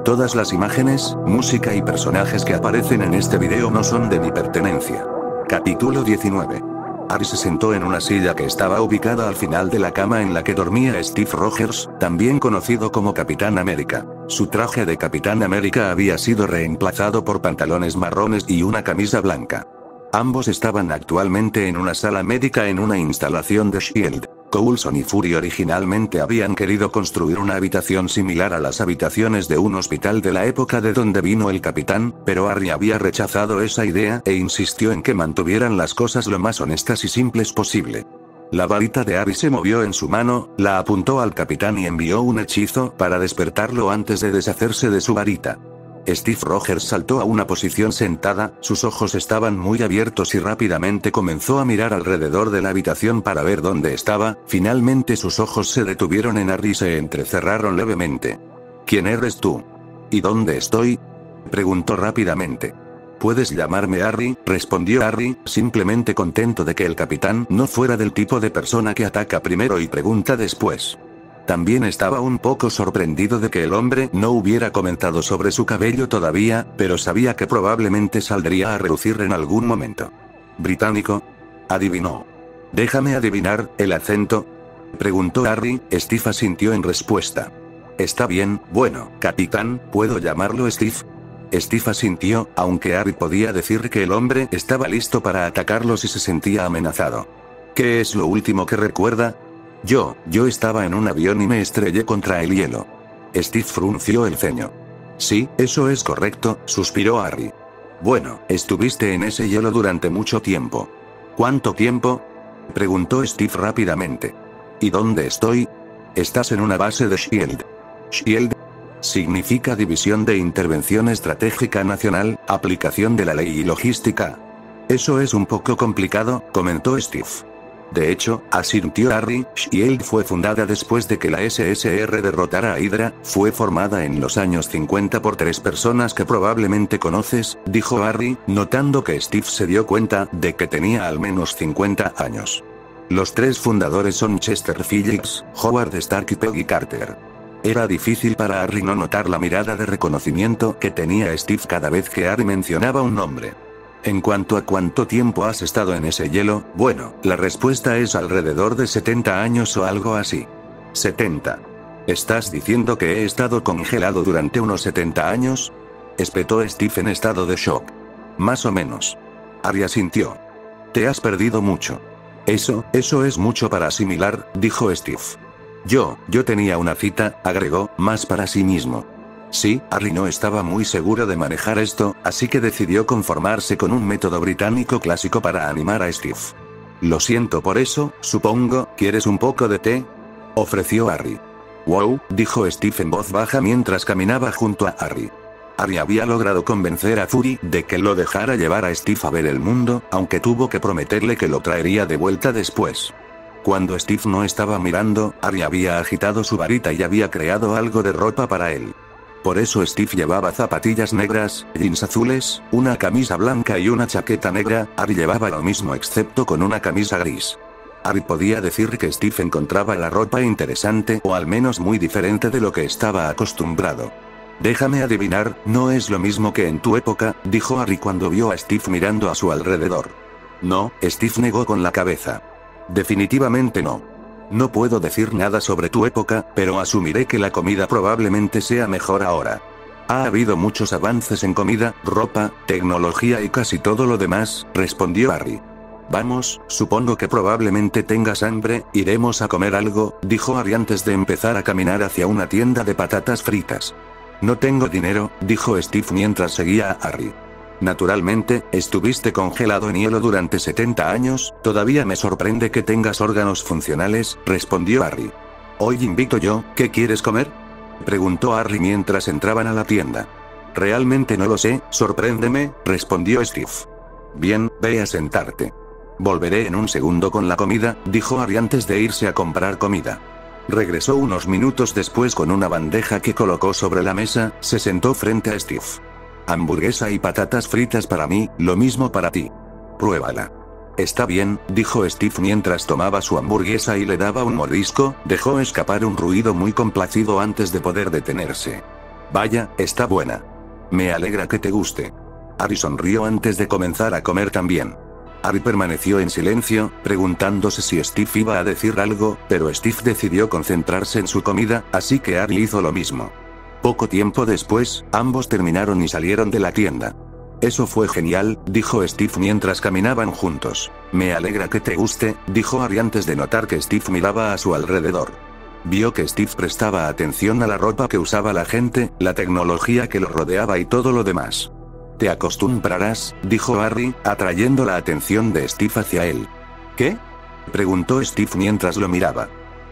Todas las imágenes, música y personajes que aparecen en este video no son de mi pertenencia. Capítulo 19. Harry se sentó en una silla que estaba ubicada al final de la cama en la que dormía Steve Rogers, también conocido como Capitán América. Su traje de Capitán América había sido reemplazado por pantalones marrones y una camisa blanca. Ambos estaban actualmente en una sala médica en una instalación de S.H.I.E.L.D. Coulson y Fury originalmente habían querido construir una habitación similar a las habitaciones de un hospital de la época de donde vino el capitán, pero Harry había rechazado esa idea e insistió en que mantuvieran las cosas lo más honestas y simples posible. La varita de Harry se movió en su mano, la apuntó al capitán y envió un hechizo para despertarlo antes de deshacerse de su varita. Steve Rogers saltó a una posición sentada, sus ojos estaban muy abiertos y rápidamente comenzó a mirar alrededor de la habitación para ver dónde estaba. Finalmente sus ojos se detuvieron en Harry y se entrecerraron levemente. ¿Quién eres tú? ¿Y dónde estoy?, preguntó rápidamente. Puedes llamarme Harry, respondió Harry, simplemente contento de que el capitán no fuera del tipo de persona que ataca primero y pregunta después. También estaba un poco sorprendido de que el hombre no hubiera comentado sobre su cabello todavía, pero sabía que probablemente saldría a relucir en algún momento. ¿Británico? Adivinó. Déjame adivinar, ¿el acento?, preguntó Harry. Steve asintió en respuesta. Está bien, bueno, capitán, ¿puedo llamarlo Steve? Steve asintió, aunque Harry podía decir que el hombre estaba listo para atacarlo si se sentía amenazado. ¿Qué es lo último que recuerda? Yo estaba en un avión y me estrellé contra el hielo. Steve frunció el ceño. Sí, eso es correcto, suspiró Harry. Bueno, estuviste en ese hielo durante mucho tiempo. ¿Cuánto tiempo?, preguntó Steve rápidamente. ¿Y dónde estoy? Estás en una base de S.H.I.E.L.D. S.H.I.E.L.D. significa División de Intervención Estratégica Nacional, aplicación de la ley y logística. Eso es un poco complicado, comentó Steve. De hecho, asintió Harry. S.H.I.E.L.D. fue fundada después de que la SSR derrotara a Hydra, fue formada en los años 50 por 3 personas que probablemente conoces, dijo Harry, notando que Steve se dio cuenta de que tenía al menos 50 años. Los 3 fundadores son Chester Phillips, Howard Stark y Peggy Carter. Era difícil para Harry no notar la mirada de reconocimiento que tenía Steve cada vez que Harry mencionaba un nombre. En cuanto a cuánto tiempo has estado en ese hielo, bueno, la respuesta es alrededor de 70 años o algo así. 70. ¿Estás diciendo que he estado congelado durante unos 70 años? Espetó Steve en estado de shock. Más o menos. Harry asintió. Te has perdido mucho. Eso es mucho para asimilar, dijo Steve. Yo tenía una cita, agregó, más para sí mismo. Sí, Harry no estaba muy seguro de manejar esto, así que decidió conformarse con un método británico clásico para animar a Steve. Lo siento por eso, supongo, ¿quieres un poco de té?, ofreció Harry. Wow, dijo Steve en voz baja mientras caminaba junto a Harry. Harry había logrado convencer a Fury de que lo dejara llevar a Steve a ver el mundo, aunque tuvo que prometerle que lo traería de vuelta después. Cuando Steve no estaba mirando, Harry había agitado su varita y había creado algo de ropa para él. Por eso Steve llevaba zapatillas negras, jeans azules, una camisa blanca y una chaqueta negra. Harry llevaba lo mismo excepto con una camisa gris. Harry podía decir que Steve encontraba la ropa interesante o al menos muy diferente de lo que estaba acostumbrado. Déjame adivinar, no es lo mismo que en tu época, dijo Harry cuando vio a Steve mirando a su alrededor. No, Steve negó con la cabeza. Definitivamente no. No puedo decir nada sobre tu época, pero asumiré que la comida probablemente sea mejor ahora. Ha habido muchos avances en comida, ropa, tecnología y casi todo lo demás, respondió Harry. Vamos, supongo que probablemente tengas hambre, iremos a comer algo, dijo Harry antes de empezar a caminar hacia una tienda de patatas fritas. No tengo dinero, dijo Steve mientras seguía a Harry. Naturalmente, estuviste congelado en hielo durante 70 años, todavía me sorprende que tengas órganos funcionales, respondió Harry. Hoy invito yo, ¿qué quieres comer?, preguntó Harry mientras entraban a la tienda. Realmente no lo sé, sorpréndeme, respondió Steve. Bien, ve a sentarte. Volveré en un segundo con la comida, dijo Harry antes de irse a comprar comida. Regresó unos minutos después con una bandeja que colocó sobre la mesa, se sentó frente a Steve. Hamburguesa y patatas fritas para mí, lo mismo para ti. Pruébala. Está bien, dijo Steve mientras tomaba su hamburguesa y le daba un mordisco, dejó escapar un ruido muy complacido antes de poder detenerse. Vaya, está buena. Me alegra que te guste. Ari sonrió antes de comenzar a comer también. Ari permaneció en silencio, preguntándose si Steve iba a decir algo, pero Steve decidió concentrarse en su comida, así que Ari hizo lo mismo. Poco tiempo después, ambos terminaron y salieron de la tienda. Eso fue genial, dijo Steve mientras caminaban juntos. Me alegra que te guste, dijo Ari antes de notar que Steve miraba a su alrededor. Vio que Steve prestaba atención a la ropa que usaba la gente, la tecnología que lo rodeaba y todo lo demás. Te acostumbrarás, dijo Harry, atrayendo la atención de Steve hacia él. ¿Qué? Preguntó Steve mientras lo miraba.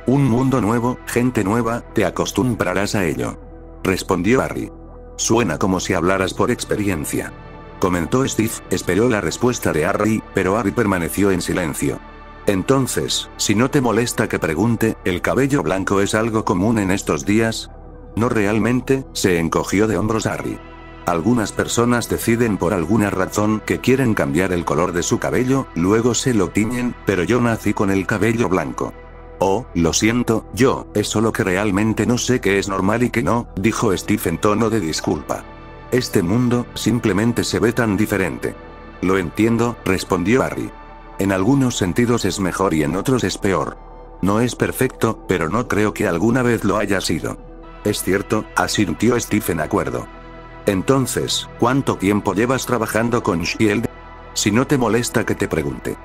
Un mundo nuevo, gente nueva, te acostumbrarás a ello. Respondió Harry. Suena como si hablaras por experiencia. Comentó Steve, esperó la respuesta de Harry, pero Harry permaneció en silencio. Entonces, si no te molesta que pregunte, ¿el cabello blanco es algo común en estos días? No realmente, se encogió de hombros Harry. Algunas personas deciden por alguna razón que quieren cambiar el color de su cabello, luego se lo tiñen, pero yo nací con el cabello blanco. Oh, lo siento, es solo que realmente no sé qué es normal y qué no, dijo Steve en tono de disculpa. Este mundo, simplemente se ve tan diferente. Lo entiendo, respondió Harry. En algunos sentidos es mejor y en otros es peor. No es perfecto, pero no creo que alguna vez lo haya sido. Es cierto, asintió Steve en acuerdo. Entonces, ¿cuánto tiempo llevas trabajando con S.H.I.E.L.D.? Si no te molesta que te pregunte.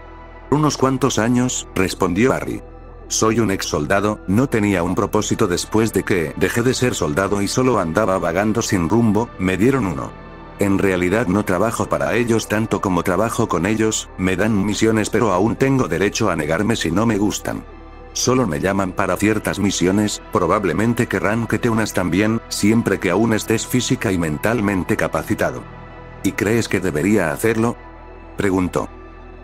Unos cuantos años, respondió Harry. Soy un ex soldado, no tenía un propósito después de que dejé de ser soldado y solo andaba vagando sin rumbo, me dieron uno. En realidad no trabajo para ellos tanto como trabajo con ellos, me dan misiones pero aún tengo derecho a negarme si no me gustan. Solo me llaman para ciertas misiones, probablemente querrán que te unas también, siempre que aún estés física y mentalmente capacitado. ¿Y crees que debería hacerlo? Preguntó.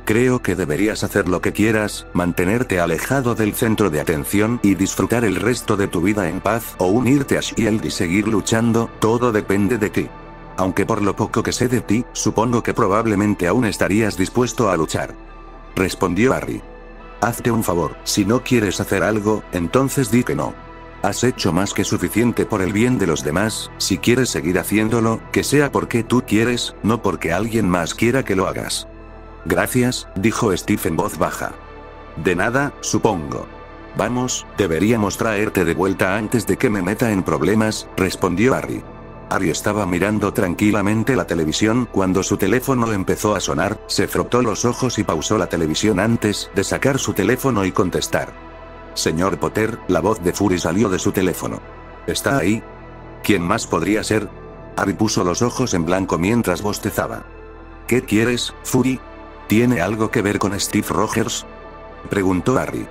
Creo que deberías hacer lo que quieras, mantenerte alejado del centro de atención y disfrutar el resto de tu vida en paz o unirte a S.H.I.E.L.D. y seguir luchando, todo depende de ti. Aunque por lo poco que sé de ti, supongo que probablemente aún estarías dispuesto a luchar. Respondió Harry. Hazte un favor, si no quieres hacer algo, entonces di que no. Has hecho más que suficiente por el bien de los demás, si quieres seguir haciéndolo, que sea porque tú quieres, no porque alguien más quiera que lo hagas. Gracias, dijo Steve en voz baja. De nada, supongo. Vamos, deberíamos traerte de vuelta antes de que me meta en problemas, respondió Harry. Harry estaba mirando tranquilamente la televisión cuando su teléfono empezó a sonar, se frotó los ojos y pausó la televisión antes de sacar su teléfono y contestar. Señor Potter, la voz de Fury salió de su teléfono. ¿Está ahí? ¿Quién más podría ser? Harry puso los ojos en blanco mientras bostezaba. ¿Qué quieres, Fury? ¿Tiene algo que ver con Steve Rogers? Preguntó Harry.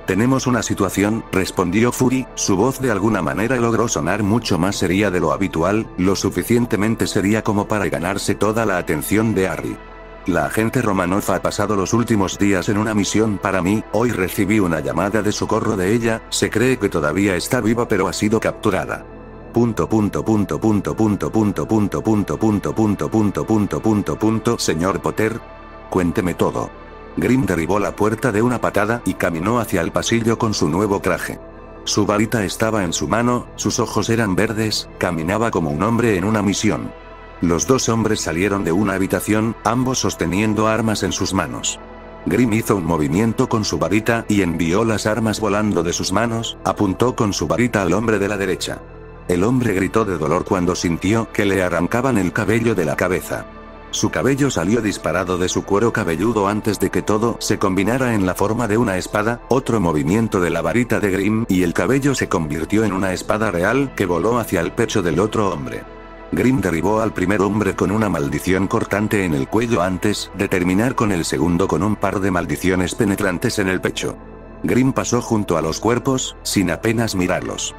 Tenemos una situación, respondió Fury, su voz de alguna manera logró sonar mucho más seria de lo habitual, lo suficientemente seria como para ganarse toda la atención de Harry. La agente Romanoff ha pasado los últimos días en una misión para mí, hoy recibí una llamada de socorro de ella, se cree que todavía está viva pero ha sido capturada. Señor Potter. Cuénteme todo. Grim derribó la puerta de una patada y caminó hacia el pasillo con su nuevo traje. Su varita estaba en su mano, sus ojos eran verdes, caminaba como un hombre en una misión. Los dos hombres salieron de una habitación, ambos sosteniendo armas en sus manos. Grim hizo un movimiento con su varita y envió las armas volando de sus manos, apuntó con su varita al hombre de la derecha. El hombre gritó de dolor cuando sintió que le arrancaban el cabello de la cabeza. Su cabello salió disparado de su cuero cabelludo antes de que todo se combinara en la forma de una espada, otro movimiento de la varita de Grim y el cabello se convirtió en una espada real que voló hacia el pecho del otro hombre. Grim derribó al primer hombre con una maldición cortante en el cuello antes de terminar con el segundo con un par de maldiciones penetrantes en el pecho. Grim pasó junto a los cuerpos, sin apenas mirarlos.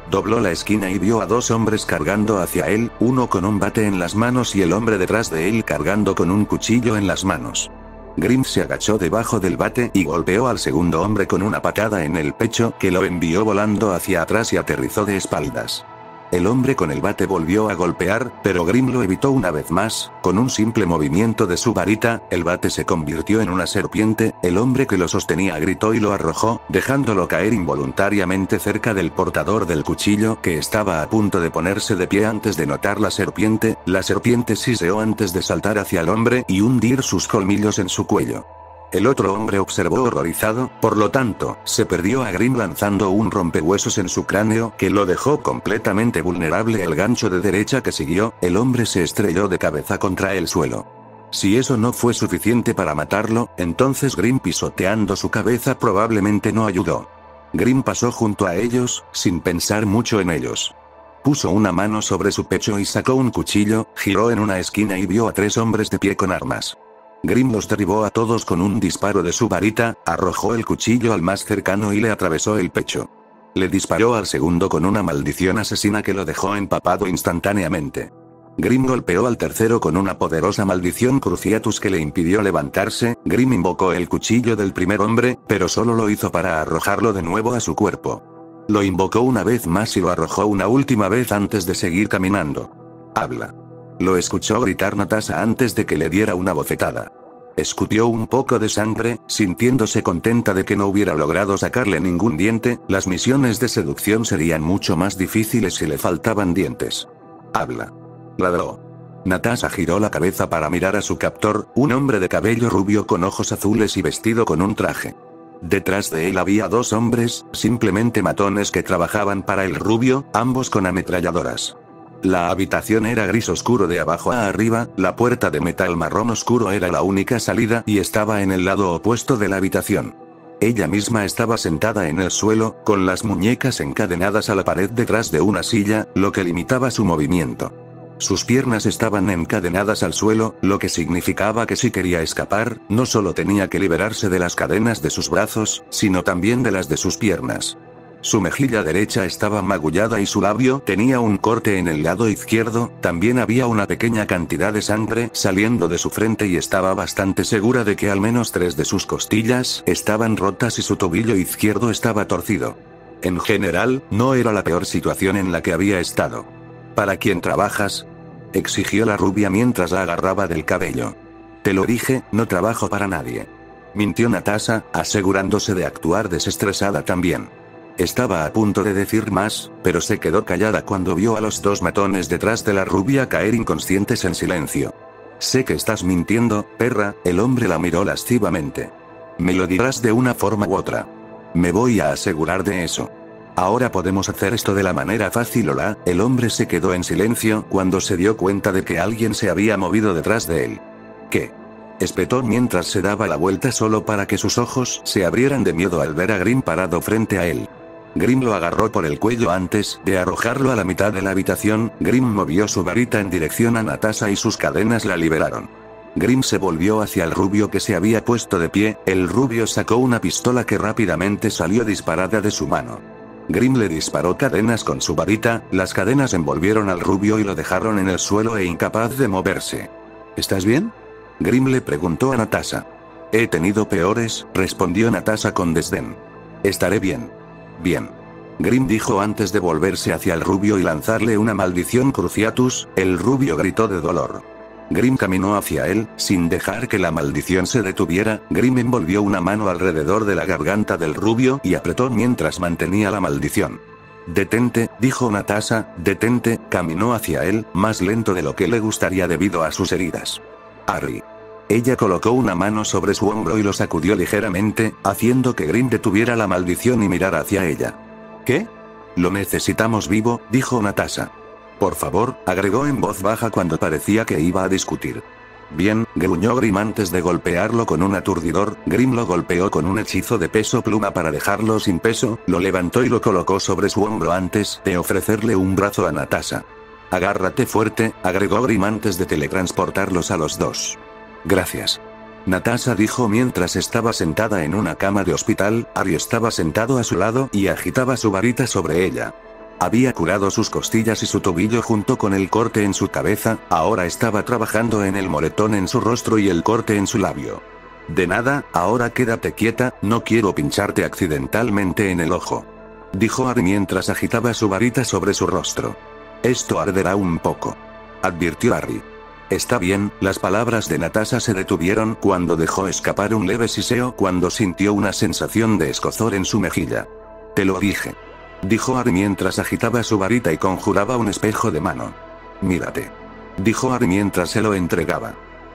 Dobló la esquina y vio a dos hombres cargando hacia él, uno con un bate en las manos y el hombre detrás de él cargando con un cuchillo en las manos. Grim se agachó debajo del bate y golpeó al segundo hombre con una patada en el pecho que lo envió volando hacia atrás y aterrizó de espaldas. El hombre con el bate volvió a golpear, pero Grim lo evitó una vez más. Con un simple movimiento de su varita, el bate se convirtió en una serpiente. El hombre que lo sostenía gritó y lo arrojó, dejándolo caer involuntariamente cerca del portador del cuchillo, que estaba a punto de ponerse de pie antes de notar la serpiente. La serpiente siseó antes de saltar hacia el hombre y hundir sus colmillos en su cuello. El otro hombre observó horrorizado, por lo tanto, se perdió a Grim lanzando un rompehuesos en su cráneo que lo dejó completamente vulnerable al gancho de derecha que siguió. El hombre se estrelló de cabeza contra el suelo. Si eso no fue suficiente para matarlo, entonces Grim pisoteando su cabeza probablemente no ayudó. Grim pasó junto a ellos, sin pensar mucho en ellos. Puso una mano sobre su pecho y sacó un cuchillo, giró en una esquina y vio a 3 hombres de pie con armas. Grim los derribó a todos con un disparo de su varita, arrojó el cuchillo al más cercano y le atravesó el pecho. Le disparó al segundo con una maldición asesina que lo dejó empapado instantáneamente. Grim golpeó al tercero con una poderosa maldición Cruciatus que le impidió levantarse. Grim invocó el cuchillo del primer hombre, pero solo lo hizo para arrojarlo de nuevo a su cuerpo. Lo invocó una vez más y lo arrojó una última vez antes de seguir caminando. Habla. Lo escuchó gritar Natasha antes de que le diera una bofetada. Escupió un poco de sangre, sintiéndose contenta de que no hubiera logrado sacarle ningún diente. Las misiones de seducción serían mucho más difíciles si le faltaban dientes. Habla. Ladró. Natasha giró la cabeza para mirar a su captor, un hombre de cabello rubio con ojos azules y vestido con un traje. Detrás de él había 2 hombres, simplemente matones que trabajaban para el rubio, ambos con ametralladoras. La habitación era gris oscuro de abajo a arriba, la puerta de metal marrón oscuro era la única salida y estaba en el lado opuesto de la habitación. Ella misma estaba sentada en el suelo, con las muñecas encadenadas a la pared detrás de una silla, lo que limitaba su movimiento. Sus piernas estaban encadenadas al suelo, lo que significaba que si quería escapar, no solo tenía que liberarse de las cadenas de sus brazos, sino también de las de sus piernas. Su mejilla derecha estaba magullada y su labio tenía un corte en el lado izquierdo. También había una pequeña cantidad de sangre saliendo de su frente y estaba bastante segura de que al menos 3 de sus costillas estaban rotas y su tobillo izquierdo estaba torcido. En general, no era la peor situación en la que había estado. ¿Para quién trabajas?, exigió la rubia mientras la agarraba del cabello. Te lo dije, no trabajo para nadie. Mintió Natasha, asegurándose de actuar desestresada también. Estaba a punto de decir más, pero se quedó callada cuando vio a los 2 matones detrás de la rubia caer inconscientes en silencio. Sé que estás mintiendo, perra. El hombre la miró lascivamente. Me lo dirás de una forma u otra. Me voy a asegurar de eso. Ahora podemos hacer esto de la manera fácil, ¿hola? El hombre se quedó en silencio cuando se dio cuenta de que alguien se había movido detrás de él. ¿Qué? Espetó mientras se daba la vuelta solo para que sus ojos se abrieran de miedo al ver a Grim parado frente a él. Grim lo agarró por el cuello antes de arrojarlo a la mitad de la habitación. Grim movió su varita en dirección a Natasha y sus cadenas la liberaron. Grim se volvió hacia el rubio que se había puesto de pie. El rubio sacó una pistola que rápidamente salió disparada de su mano. Grim le disparó cadenas con su varita. Las cadenas envolvieron al rubio y lo dejaron en el suelo e incapaz de moverse. ¿Estás bien?, Grim le preguntó a Natasha. He tenido peores, respondió Natasha con desdén. Estaré bien. Bien. Grim dijo antes de volverse hacia el rubio y lanzarle una maldición Cruciatus. El rubio gritó de dolor. Grim caminó hacia él, sin dejar que la maldición se detuviera. Grim envolvió una mano alrededor de la garganta del rubio y apretó mientras mantenía la maldición. Detente, dijo Natasha, detente. Caminó hacia él, más lento de lo que le gustaría debido a sus heridas. Harry. Ella colocó una mano sobre su hombro y lo sacudió ligeramente, haciendo que Grim detuviera la maldición y mirara hacia ella. ¿Qué? Lo necesitamos vivo, dijo Natasha. Por favor, agregó en voz baja cuando parecía que iba a discutir. Bien, gruñó Grim antes de golpearlo con un aturdidor. Grim lo golpeó con un hechizo de peso pluma para dejarlo sin peso, lo levantó y lo colocó sobre su hombro antes de ofrecerle un brazo a Natasha. Agárrate fuerte, agregó Grim antes de teletransportarlos a los 2. Gracias. Natasha dijo mientras estaba sentada en una cama de hospital. Harry estaba sentado a su lado y agitaba su varita sobre ella. Había curado sus costillas y su tobillo junto con el corte en su cabeza. Ahora estaba trabajando en el moretón en su rostro y el corte en su labio. De nada, ahora quédate quieta, no quiero pincharte accidentalmente en el ojo, dijo Harry mientras agitaba su varita sobre su rostro. Esto arderá un poco, advirtió Harry. Está bien, las palabras de Natasha se detuvieron cuando dejó escapar un leve siseo cuando sintió una sensación de escozor en su mejilla. Te lo dije, dijo Harry mientras agitaba su varita y conjuraba un espejo de mano. Mírate, dijo Harry mientras se lo entregaba.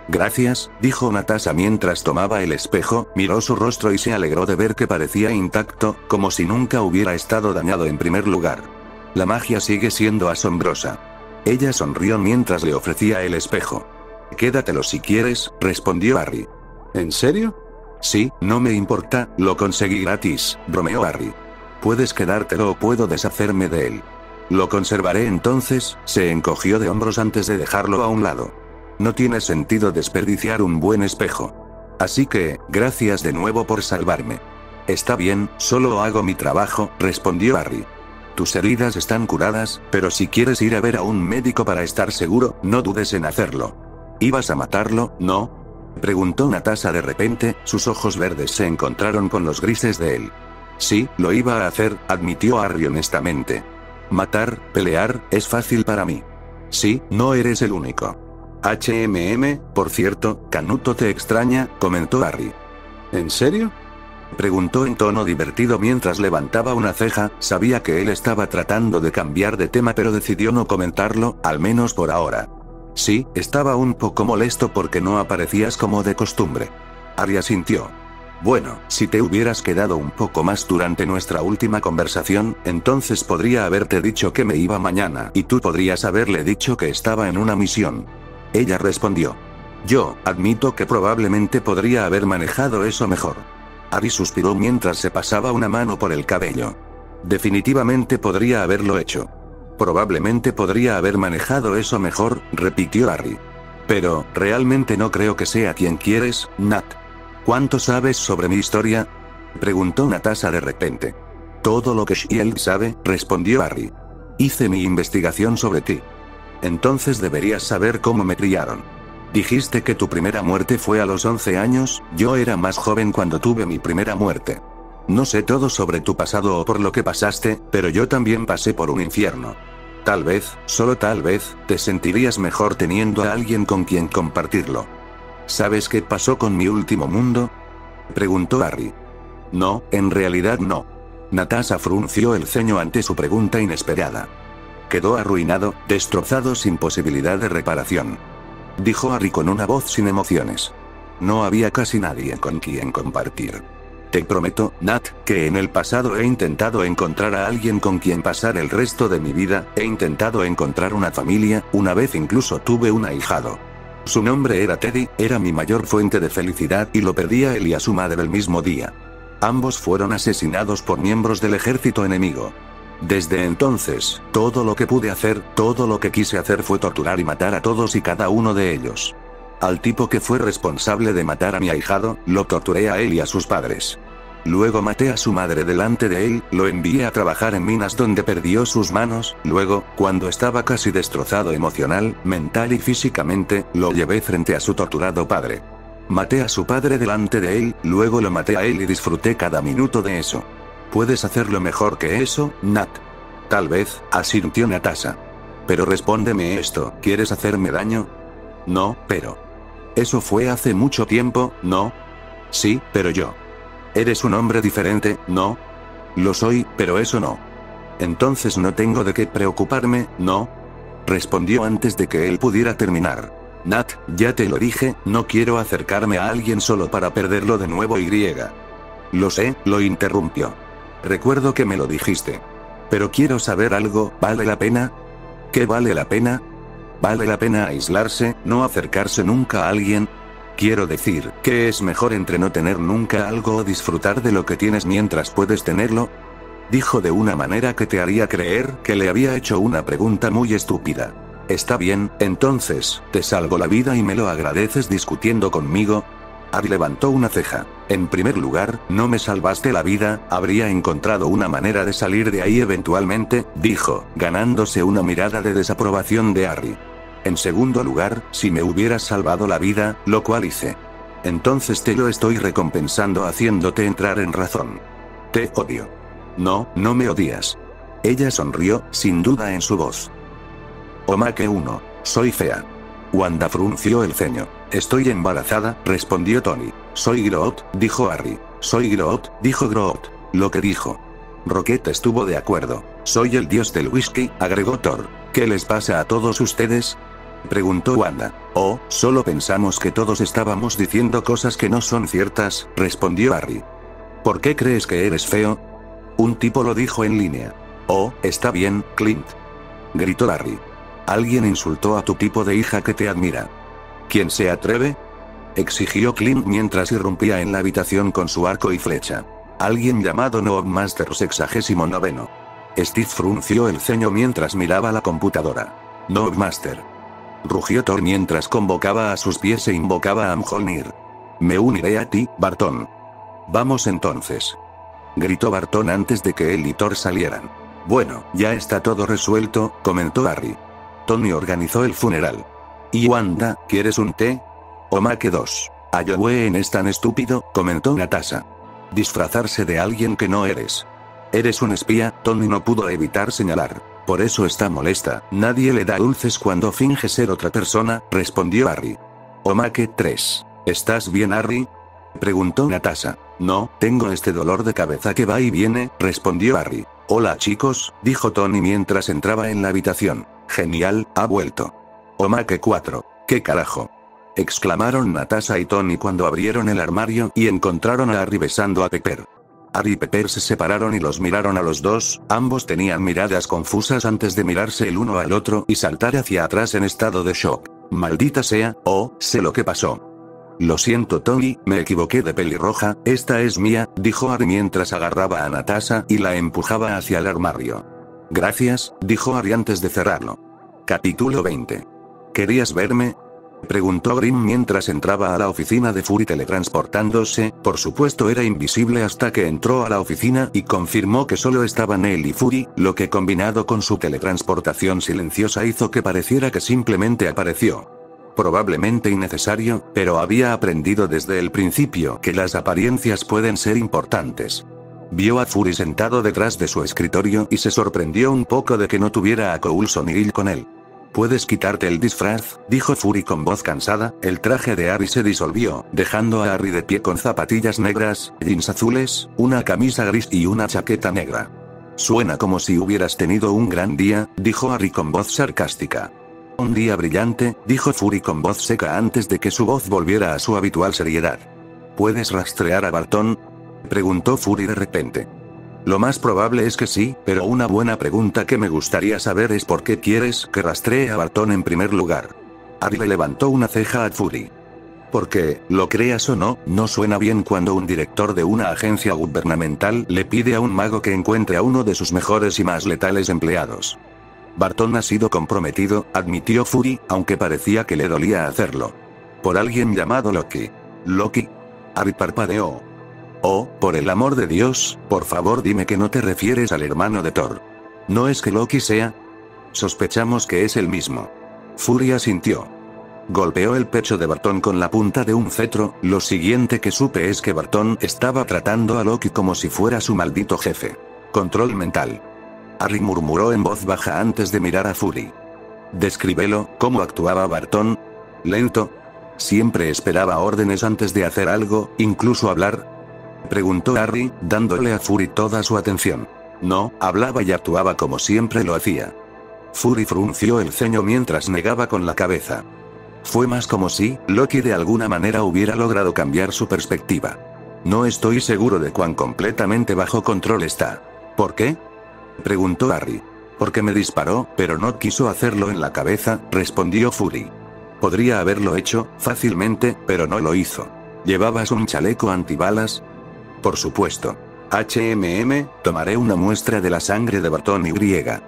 Gracias, dijo Natasha mientras tomaba el espejo, miró su rostro y se alegró de ver que parecía intacto, como si nunca hubiera estado dañado en primer lugar. La magia sigue siendo asombrosa. Ella sonrió mientras le ofrecía el espejo. Quédatelo si quieres, respondió Harry. ¿En serio? Sí, no me importa, lo conseguí gratis, bromeó Harry. Puedes quedártelo o puedo deshacerme de él. Lo conservaré entonces, se encogió de hombros antes de dejarlo a un lado. No tiene sentido desperdiciar un buen espejo. Así que, gracias de nuevo por salvarme. Está bien, solo hago mi trabajo, respondió Harry. Tus heridas están curadas, pero si quieres ir a ver a un médico para estar seguro, no dudes en hacerlo. ¿Ibas a matarlo, no? Preguntó Natasha de repente, sus ojos verdes se encontraron con los grises de él. Sí, lo iba a hacer, admitió Harry honestamente. Matar, pelear, es fácil para mí. Sí, no eres el único. Por cierto, Canuto te extraña, comentó Harry. ¿En serio? Preguntó en tono divertido mientras levantaba una ceja, sabía que él estaba tratando de cambiar de tema pero decidió no comentarlo, al menos por ahora. Sí, estaba un poco molesto porque no aparecías como de costumbre. Harry asintió. Bueno, si te hubieras quedado un poco más durante nuestra última conversación, entonces podría haberte dicho que me iba mañana y tú podrías haberle dicho que estaba en una misión. Ella respondió. Yo, admito que probablemente podría haber manejado eso mejor. Harry suspiró mientras se pasaba una mano por el cabello. Definitivamente podría haberlo hecho. Probablemente podría haber manejado eso mejor, repitió Harry. Pero, realmente no creo que sea quien quieres, Nat. ¿Cuánto sabes sobre mi historia? Preguntó Natasha de repente. Todo lo que Shield sabe, respondió Harry. Hice mi investigación sobre ti. Entonces deberías saber cómo me criaron. Dijiste que tu primera muerte fue a los 11 años, yo era más joven cuando tuve mi primera muerte. No sé todo sobre tu pasado o por lo que pasaste, pero yo también pasé por un infierno. Tal vez, solo tal vez, te sentirías mejor teniendo a alguien con quien compartirlo. ¿Sabes qué pasó con mi último mundo? Preguntó Harry. No, en realidad no. Natasha frunció el ceño ante su pregunta inesperada. Quedó arruinado, destrozado sin posibilidad de reparación. Dijo Harry con una voz sin emociones. No había casi nadie con quien compartir. Te prometo, Nat, que en el pasado he intentado encontrar a alguien con quien pasar el resto de mi vida, he intentado encontrar una familia, una vez incluso tuve un ahijado. Su nombre era Teddy, era mi mayor fuente de felicidad y lo perdí a él y a su madre el mismo día. Ambos fueron asesinados por miembros del ejército enemigo. Desde entonces, todo lo que pude hacer, todo lo que quise hacer fue torturar y matar a todos y cada uno de ellos. Al tipo que fue responsable de matar a mi ahijado, lo torturé a él y a sus padres. Luego maté a su madre delante de él, lo envié a trabajar en minas donde perdió sus manos, luego, cuando estaba casi destrozado emocional, mental y físicamente, lo llevé frente a su torturado padre. Maté a su padre delante de él, luego lo maté a él y disfruté cada minuto de eso. ¿Puedes hacerlo mejor que eso, Nat? Tal vez, asintió Natasha. Pero respóndeme esto, ¿quieres hacerme daño? No, pero... Eso fue hace mucho tiempo, ¿no? Sí, pero yo. Eres un hombre diferente, ¿no? Lo soy, pero eso no. Entonces no tengo de qué preocuparme, ¿no? Respondió antes de que él pudiera terminar. Nat, ya te lo dije, no quiero acercarme a alguien solo para perderlo de nuevo y. Lo sé, lo interrumpió. Recuerdo que me lo dijiste. Pero quiero saber algo, ¿vale la pena? ¿Qué vale la pena? ¿Vale la pena aislarse, no acercarse nunca a alguien? Quiero decir, ¿qué es mejor entre no tener nunca algo o disfrutar de lo que tienes mientras puedes tenerlo? Dijo de una manera que te haría creer que le había hecho una pregunta muy estúpida. Está bien, entonces, te salvo la vida y me lo agradeces discutiendo conmigo. Harry levantó una ceja. En primer lugar, no me salvaste la vida, habría encontrado una manera de salir de ahí eventualmente, dijo, ganándose una mirada de desaprobación de Harry. En segundo lugar, si me hubieras salvado la vida, lo cual hice. Entonces te lo estoy recompensando haciéndote entrar en razón. Te odio. No, no me odias. Ella sonrió, sin duda en su voz. Omake 1. Soy fea. Wanda frunció el ceño. Estoy embarazada, respondió Tony. Soy Groot, dijo Harry. Soy Groot, dijo Groot. Lo que dijo. Rocket estuvo de acuerdo. Soy el dios del whisky, agregó Thor. ¿Qué les pasa a todos ustedes?, preguntó Wanda. Oh, solo pensamos que todos estábamos diciendo cosas que no son ciertas, respondió Harry. ¿Por qué crees que eres feo? Un tipo lo dijo en línea. Oh, está bien, Clint, gritó Harry. Alguien insultó a tu tipo de hija que te admira. ¿Quién se atreve?, exigió Clint mientras irrumpía en la habitación con su arco y flecha. Alguien llamado Noobmaster 69. Steve frunció el ceño mientras miraba la computadora. Noobmaster, rugió Thor mientras convocaba a sus pies e invocaba a Mjolnir. Me uniré a ti, Barton. Vamos entonces, gritó Barton antes de que él y Thor salieran. Bueno, ya está todo resuelto, comentó Harry. Tony organizó el funeral. ¿Y Wanda, quieres un té? Omake 2. Ayowen es tan estúpido, comentó Natasha. Disfrazarse de alguien que no eres. Eres un espía, Tony no pudo evitar señalar. Por eso está molesta. Nadie le da dulces cuando finge ser otra persona, respondió Harry. Omake 3. ¿Estás bien, Harry?, preguntó Natasha. No, tengo este dolor de cabeza que va y viene, respondió Harry. Hola chicos, dijo Tony mientras entraba en la habitación. Genial, ha vuelto. Omake 4. ¿Qué carajo?, exclamaron Natasha y Tony cuando abrieron el armario y encontraron a Harry besando a Pepper. Harry y Pepper se separaron y los miraron a los dos, ambos tenían miradas confusas antes de mirarse el uno al otro y saltar hacia atrás en estado de shock. Maldita sea, oh, sé lo que pasó. Lo siento Tony, me equivoqué de pelirroja, esta es mía, dijo Harry mientras agarraba a Natasha y la empujaba hacia el armario. Gracias, dijo Harry antes de cerrarlo. Capítulo 20. ¿Querías verme?, preguntó Grimm mientras entraba a la oficina de Fury teletransportándose. Por supuesto era invisible hasta que entró a la oficina y confirmó que solo estaban él y Fury, lo que combinado con su teletransportación silenciosa hizo que pareciera que simplemente apareció. Probablemente innecesario, pero había aprendido desde el principio que las apariencias pueden ser importantes. Vio a Fury sentado detrás de su escritorio y se sorprendió un poco de que no tuviera a Coulson y Gil con él. «Puedes quitarte el disfraz», dijo Fury con voz cansada. El traje de Harry se disolvió, dejando a Harry de pie con zapatillas negras, jeans azules, una camisa gris y una chaqueta negra. «Suena como si hubieras tenido un gran día», dijo Harry con voz sarcástica. «Un día brillante», dijo Fury con voz seca antes de que su voz volviera a su habitual seriedad. «¿Puedes rastrear a Barton?», preguntó Fury de repente. Lo más probable es que sí, pero una buena pregunta que me gustaría saber es por qué quieres que rastree a Barton en primer lugar. Harry le levantó una ceja a Fury. Porque, lo creas o no, no suena bien cuando un director de una agencia gubernamental le pide a un mago que encuentre a uno de sus mejores y más letales empleados. Barton ha sido comprometido, admitió Fury, aunque parecía que le dolía hacerlo. Por alguien llamado Loki. ¿Loki? Harry parpadeó. Oh, por el amor de Dios, por favor dime que no te refieres al hermano de Thor. ¿No es que Loki sea? Sospechamos que es el mismo. Fury asintió. Golpeó el pecho de Barton con la punta de un cetro. Lo siguiente que supe es que Barton estaba tratando a Loki como si fuera su maldito jefe. Control mental. Harry murmuró en voz baja antes de mirar a Fury. Descríbelo, ¿cómo actuaba Barton? Lento. Siempre esperaba órdenes antes de hacer algo, incluso hablar. Preguntó Harry, dándole a Fury toda su atención. No, hablaba y actuaba como siempre lo hacía. Fury frunció el ceño mientras negaba con la cabeza. Fue más como si Loki de alguna manera hubiera logrado cambiar su perspectiva. No estoy seguro de cuán completamente bajo control está. ¿Por qué?, preguntó Harry. Porque me disparó, pero no quiso hacerlo en la cabeza, respondió Fury. Podría haberlo hecho, fácilmente, pero no lo hizo. ¿Llevabas un chaleco antibalas? Por supuesto. Tomaré una muestra de la sangre de Barton y griega.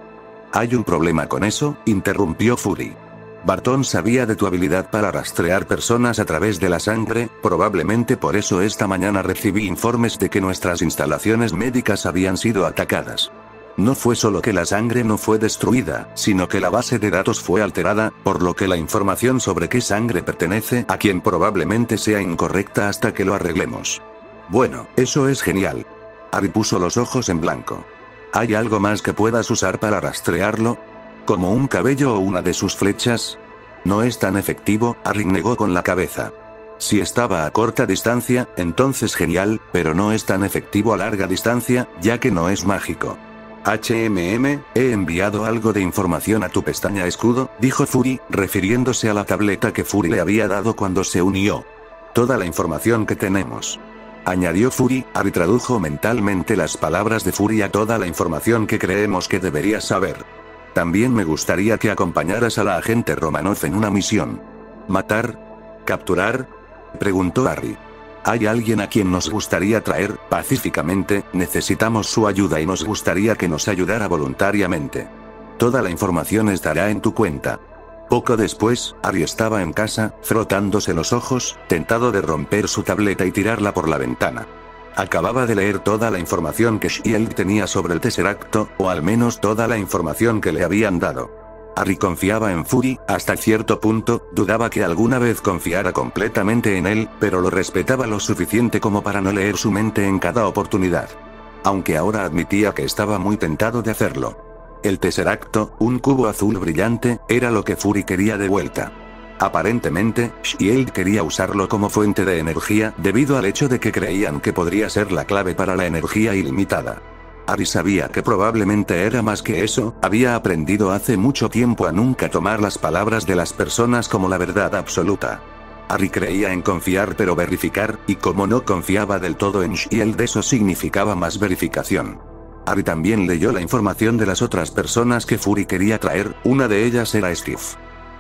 ¿Hay un problema con eso?, interrumpió Fury. Barton sabía de tu habilidad para rastrear personas a través de la sangre, probablemente por eso esta mañana recibí informes de que nuestras instalaciones médicas habían sido atacadas. No fue solo que la sangre no fue destruida, sino que la base de datos fue alterada, por lo que la información sobre qué sangre pertenece a quien probablemente sea incorrecta hasta que lo arreglemos. Bueno, eso es genial. Harry puso los ojos en blanco. ¿Hay algo más que puedas usar para rastrearlo? ¿Como un cabello o una de sus flechas? No es tan efectivo, Harry negó con la cabeza. Si estaba a corta distancia, entonces genial, pero no es tan efectivo a larga distancia, ya que no es mágico. He enviado algo de información a tu pestaña escudo, dijo Fury, refiriéndose a la tableta que Fury le había dado cuando se unió. Toda la información que tenemos. Añadió Fury. Harry tradujo mentalmente las palabras de Fury a toda la información que creemos que deberías saber. También me gustaría que acompañaras a la agente Romanoff en una misión. ¿Matar? ¿Capturar? Preguntó Harry. Hay alguien a quien nos gustaría traer, pacíficamente, necesitamos su ayuda y nos gustaría que nos ayudara voluntariamente. Toda la información estará en tu cuenta. Poco después, Harry estaba en casa, frotándose los ojos, tentado de romper su tableta y tirarla por la ventana. Acababa de leer toda la información que Shield tenía sobre el Tesseracto, o al menos toda la información que le habían dado. Harry confiaba en Fury, hasta cierto punto, dudaba que alguna vez confiara completamente en él, pero lo respetaba lo suficiente como para no leer su mente en cada oportunidad. Aunque ahora admitía que estaba muy tentado de hacerlo. El Tesseracto, un cubo azul brillante, era lo que Fury quería de vuelta. Aparentemente, Shield quería usarlo como fuente de energía debido al hecho de que creían que podría ser la clave para la energía ilimitada. Harry sabía que probablemente era más que eso, había aprendido hace mucho tiempo a nunca tomar las palabras de las personas como la verdad absoluta. Harry creía en confiar pero verificar, y como no confiaba del todo en Shield, eso significaba más verificación. Harry también leyó la información de las otras personas que Fury quería traer, una de ellas era Steve.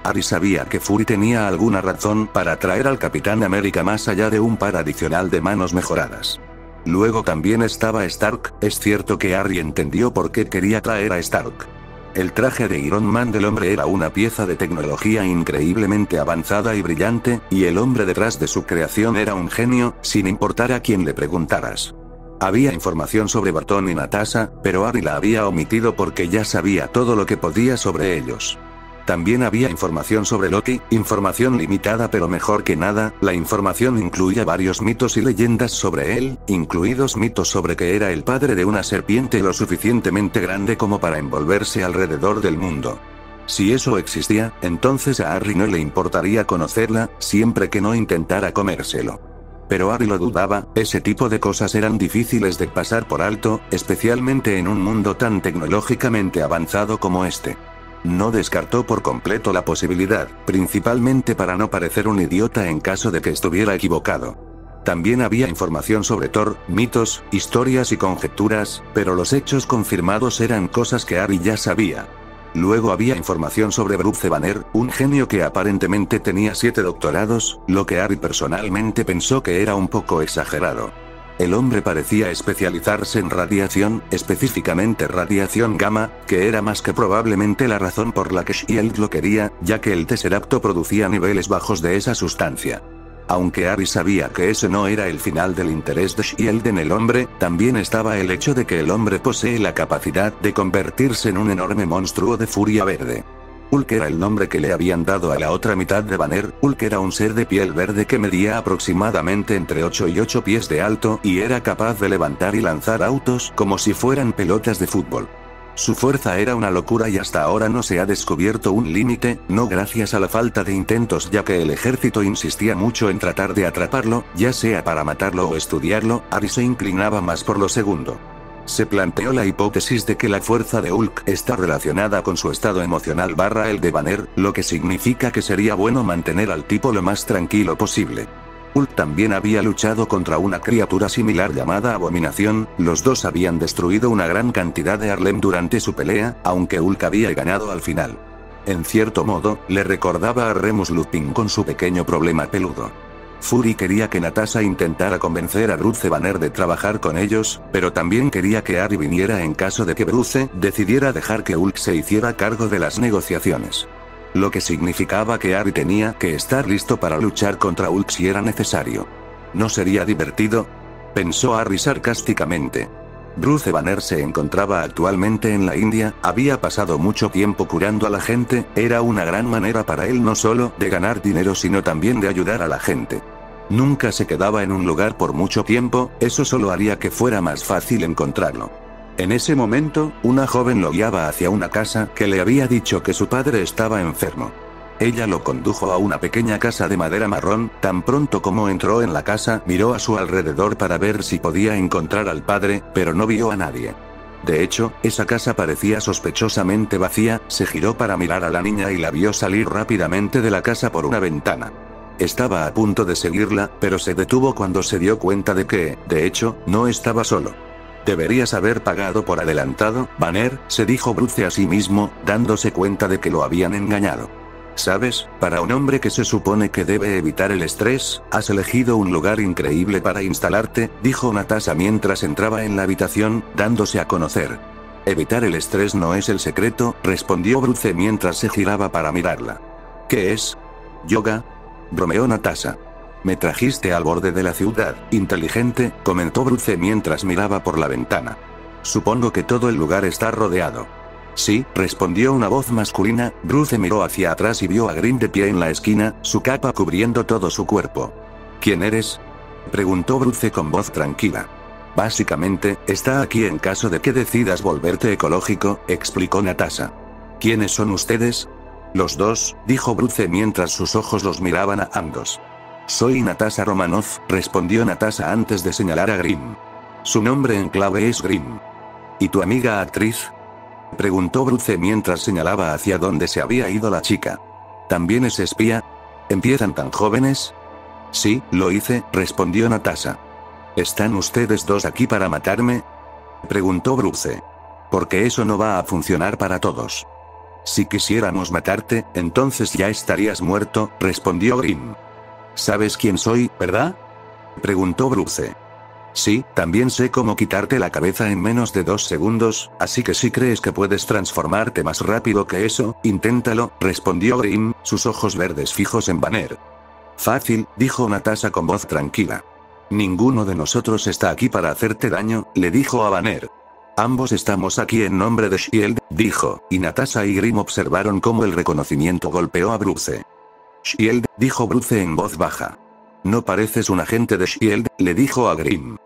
Harry sabía que Fury tenía alguna razón para traer al Capitán América más allá de un par adicional de manos mejoradas. Luego también estaba Stark. Es cierto que Harry entendió por qué quería traer a Stark. El traje de Iron Man del hombre era una pieza de tecnología increíblemente avanzada y brillante, y el hombre detrás de su creación era un genio, sin importar a quién le preguntaras. Había información sobre Barton y Natasha, pero Harry la había omitido porque ya sabía todo lo que podía sobre ellos. También había información sobre Loki, información limitada pero mejor que nada. La información incluía varios mitos y leyendas sobre él, incluidos mitos sobre que era el padre de una serpiente lo suficientemente grande como para envolverse alrededor del mundo. Si eso existía, entonces a Harry no le importaría conocerla, siempre que no intentara comérselo. Pero Harry lo dudaba, ese tipo de cosas eran difíciles de pasar por alto, especialmente en un mundo tan tecnológicamente avanzado como este. No descartó por completo la posibilidad, principalmente para no parecer un idiota en caso de que estuviera equivocado. También había información sobre Thor, mitos, historias y conjeturas, pero los hechos confirmados eran cosas que Harry ya sabía. Luego había información sobre Bruce Banner, un genio que aparentemente tenía 7 doctorados, lo que Harry personalmente pensó que era un poco exagerado. El hombre parecía especializarse en radiación, específicamente radiación gamma, que era más que probablemente la razón por la que Shield lo quería, ya que el Tesseracto producía niveles bajos de esa sustancia. Aunque Harry sabía que ese no era el final del interés de Shield en el hombre, también estaba el hecho de que el hombre posee la capacidad de convertirse en un enorme monstruo de furia verde. Hulk era el nombre que le habían dado a la otra mitad de Banner. Hulk era un ser de piel verde que medía aproximadamente entre 8 y 8 pies de alto y era capaz de levantar y lanzar autos como si fueran pelotas de fútbol. Su fuerza era una locura y hasta ahora no se ha descubierto un límite, no gracias a la falta de intentos ya que el ejército insistía mucho en tratar de atraparlo, ya sea para matarlo o estudiarlo. Harry se inclinaba más por lo segundo. Se planteó la hipótesis de que la fuerza de Hulk está relacionada con su estado emocional / el de Banner, lo que significa que sería bueno mantener al tipo lo más tranquilo posible. Hulk también había luchado contra una criatura similar llamada Abominación, los dos habían destruido una gran cantidad de Harlem durante su pelea, aunque Hulk había ganado al final. En cierto modo, le recordaba a Remus Lupin con su pequeño problema peludo. Fury quería que Natasha intentara convencer a Bruce Banner de trabajar con ellos, pero también quería que Harry viniera en caso de que Bruce decidiera dejar que Hulk se hiciera cargo de las negociaciones. Lo que significaba que Harry tenía que estar listo para luchar contra Hulk si era necesario. ¿No sería divertido?, pensó Harry sarcásticamente. Bruce Banner se encontraba actualmente en la India, había pasado mucho tiempo curando a la gente, era una gran manera para él no solo de ganar dinero sino también de ayudar a la gente. Nunca se quedaba en un lugar por mucho tiempo, eso solo haría que fuera más fácil encontrarlo. En ese momento, una joven lo guiaba hacia una casa que le había dicho que su padre estaba enfermo. Ella lo condujo a una pequeña casa de madera marrón. Tan pronto como entró en la casa, miró a su alrededor para ver si podía encontrar al padre, pero no vio a nadie. De hecho, esa casa parecía sospechosamente vacía. Se giró para mirar a la niña y la vio salir rápidamente de la casa por una ventana. Estaba a punto de seguirla, pero se detuvo cuando se dio cuenta de que, de hecho, no estaba solo. Deberías haber pagado por adelantado, Banner, se dijo Bruce a sí mismo, dándose cuenta de que lo habían engañado. ¿Sabes? Para un hombre que se supone que debe evitar el estrés, has elegido un lugar increíble para instalarte, dijo Natasha mientras entraba en la habitación, dándose a conocer. Evitar el estrés no es el secreto, respondió Bruce mientras se giraba para mirarla. ¿Qué es? ¿Yoga? Bromeó Natasha. Me trajiste al borde de la ciudad, inteligente, comentó Bruce mientras miraba por la ventana. Supongo que todo el lugar está rodeado. Sí, respondió una voz masculina. Bruce miró hacia atrás y vio a Grimm de pie en la esquina, su capa cubriendo todo su cuerpo. ¿Quién eres? Preguntó Bruce con voz tranquila. Básicamente, está aquí en caso de que decidas volverte ecológico, explicó Natasha. ¿Quiénes son ustedes? Los dos, dijo Bruce mientras sus ojos los miraban a ambos. Soy Natasha Romanoff, respondió Natasha antes de señalar a Grimm. Su nombre en clave es Grimm. ¿Y tu amiga actriz? Preguntó Bruce mientras señalaba hacia donde se había ido la chica. ¿También es espía? ¿Empiezan tan jóvenes? Sí, lo hice, respondió Natasha. ¿Están ustedes dos aquí para matarme? Preguntó Bruce. Porque eso no va a funcionar para todos. Si quisiéramos matarte, entonces ya estarías muerto, respondió Grimm. ¿Sabes quién soy, verdad? Preguntó Bruce. Sí, también sé cómo quitarte la cabeza en menos de 2 segundos, así que si crees que puedes transformarte más rápido que eso, inténtalo, respondió Grimm, sus ojos verdes fijos en Banner. Fácil, dijo Natasha con voz tranquila. Ninguno de nosotros está aquí para hacerte daño, le dijo a Banner. Ambos estamos aquí en nombre de S.H.I.E.L.D., dijo, y Natasha y Grimm observaron cómo el reconocimiento golpeó a Bruce. S.H.I.E.L.D., dijo Bruce en voz baja. No pareces un agente de S.H.I.E.L.D., le dijo a Grimm.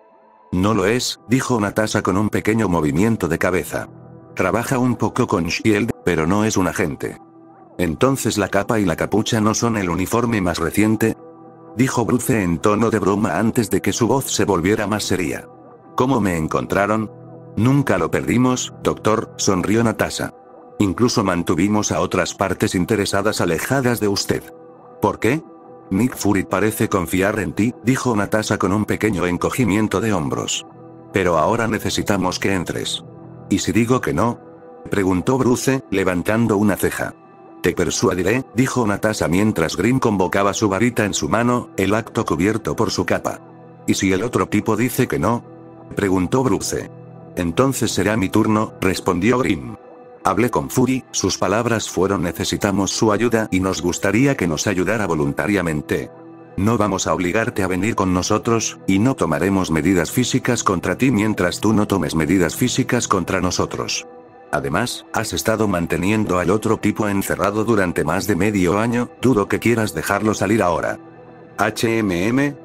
No lo es, dijo Natasha con un pequeño movimiento de cabeza. Trabaja un poco con S.H.I.E.L.D., pero no es un agente. ¿Entonces la capa y la capucha no son el uniforme más reciente? Dijo Bruce en tono de broma antes de que su voz se volviera más seria. ¿Cómo me encontraron? Nunca lo perdimos, doctor, sonrió Natasha. Incluso mantuvimos a otras partes interesadas alejadas de usted. ¿Por qué? Nick Fury parece confiar en ti, dijo Natasha con un pequeño encogimiento de hombros. Pero ahora necesitamos que entres. ¿Y si digo que no? Preguntó Bruce, levantando una ceja. Te persuadiré, dijo Natasha mientras Grimm convocaba su varita en su mano, el acto cubierto por su capa. ¿Y si el otro tipo dice que no? Preguntó Bruce. Entonces será mi turno, respondió Grimm. Hablé con Fury, sus palabras fueron necesitamos su ayuda y nos gustaría que nos ayudara voluntariamente. No vamos a obligarte a venir con nosotros, y no tomaremos medidas físicas contra ti mientras tú no tomes medidas físicas contra nosotros. Además, has estado manteniendo al otro tipo encerrado durante más de medio año, dudo que quieras dejarlo salir ahora.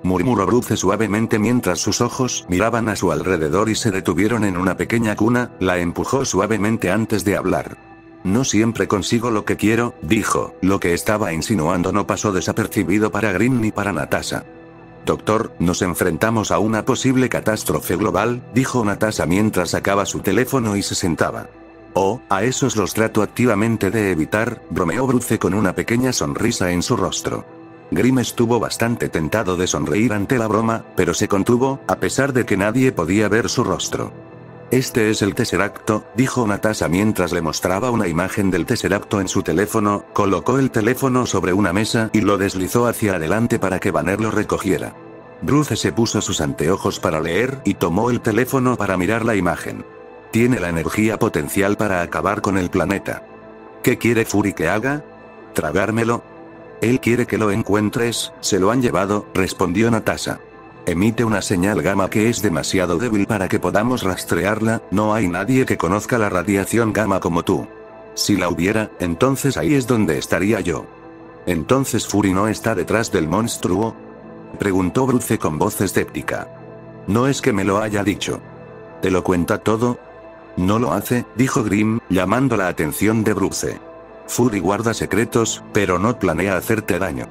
Murmuró Bruce suavemente mientras sus ojos miraban a su alrededor y se detuvieron en una pequeña cuna, la empujó suavemente antes de hablar. No siempre consigo lo que quiero, dijo, lo que estaba insinuando no pasó desapercibido para Grimm ni para Natasha. Doctor, nos enfrentamos a una posible catástrofe global, dijo Natasha mientras sacaba su teléfono y se sentaba. Oh, a esos los trato activamente de evitar, bromeó Bruce con una pequeña sonrisa en su rostro. Grimm estuvo bastante tentado de sonreír ante la broma, pero se contuvo, a pesar de que nadie podía ver su rostro. Este es el Tesseracto, dijo Natasha mientras le mostraba una imagen del Tesseracto en su teléfono, colocó el teléfono sobre una mesa y lo deslizó hacia adelante para que Banner lo recogiera. Bruce se puso sus anteojos para leer y tomó el teléfono para mirar la imagen. Tiene la energía potencial para acabar con el planeta. ¿Qué quiere Fury que haga? ¿Tragármelo? Él quiere que lo encuentres, se lo han llevado, respondió Natasha. Emite una señal gamma que es demasiado débil para que podamos rastrearla, no hay nadie que conozca la radiación gamma como tú. Si la hubiera, entonces ahí es donde estaría yo. ¿Entonces Fury no está detrás del monstruo? Preguntó Bruce con voz escéptica. No es que me lo haya dicho. ¿Te lo cuenta todo? No lo hace, dijo Grimm, llamando la atención de Bruce. Fury guarda secretos, pero no planea hacerte daño.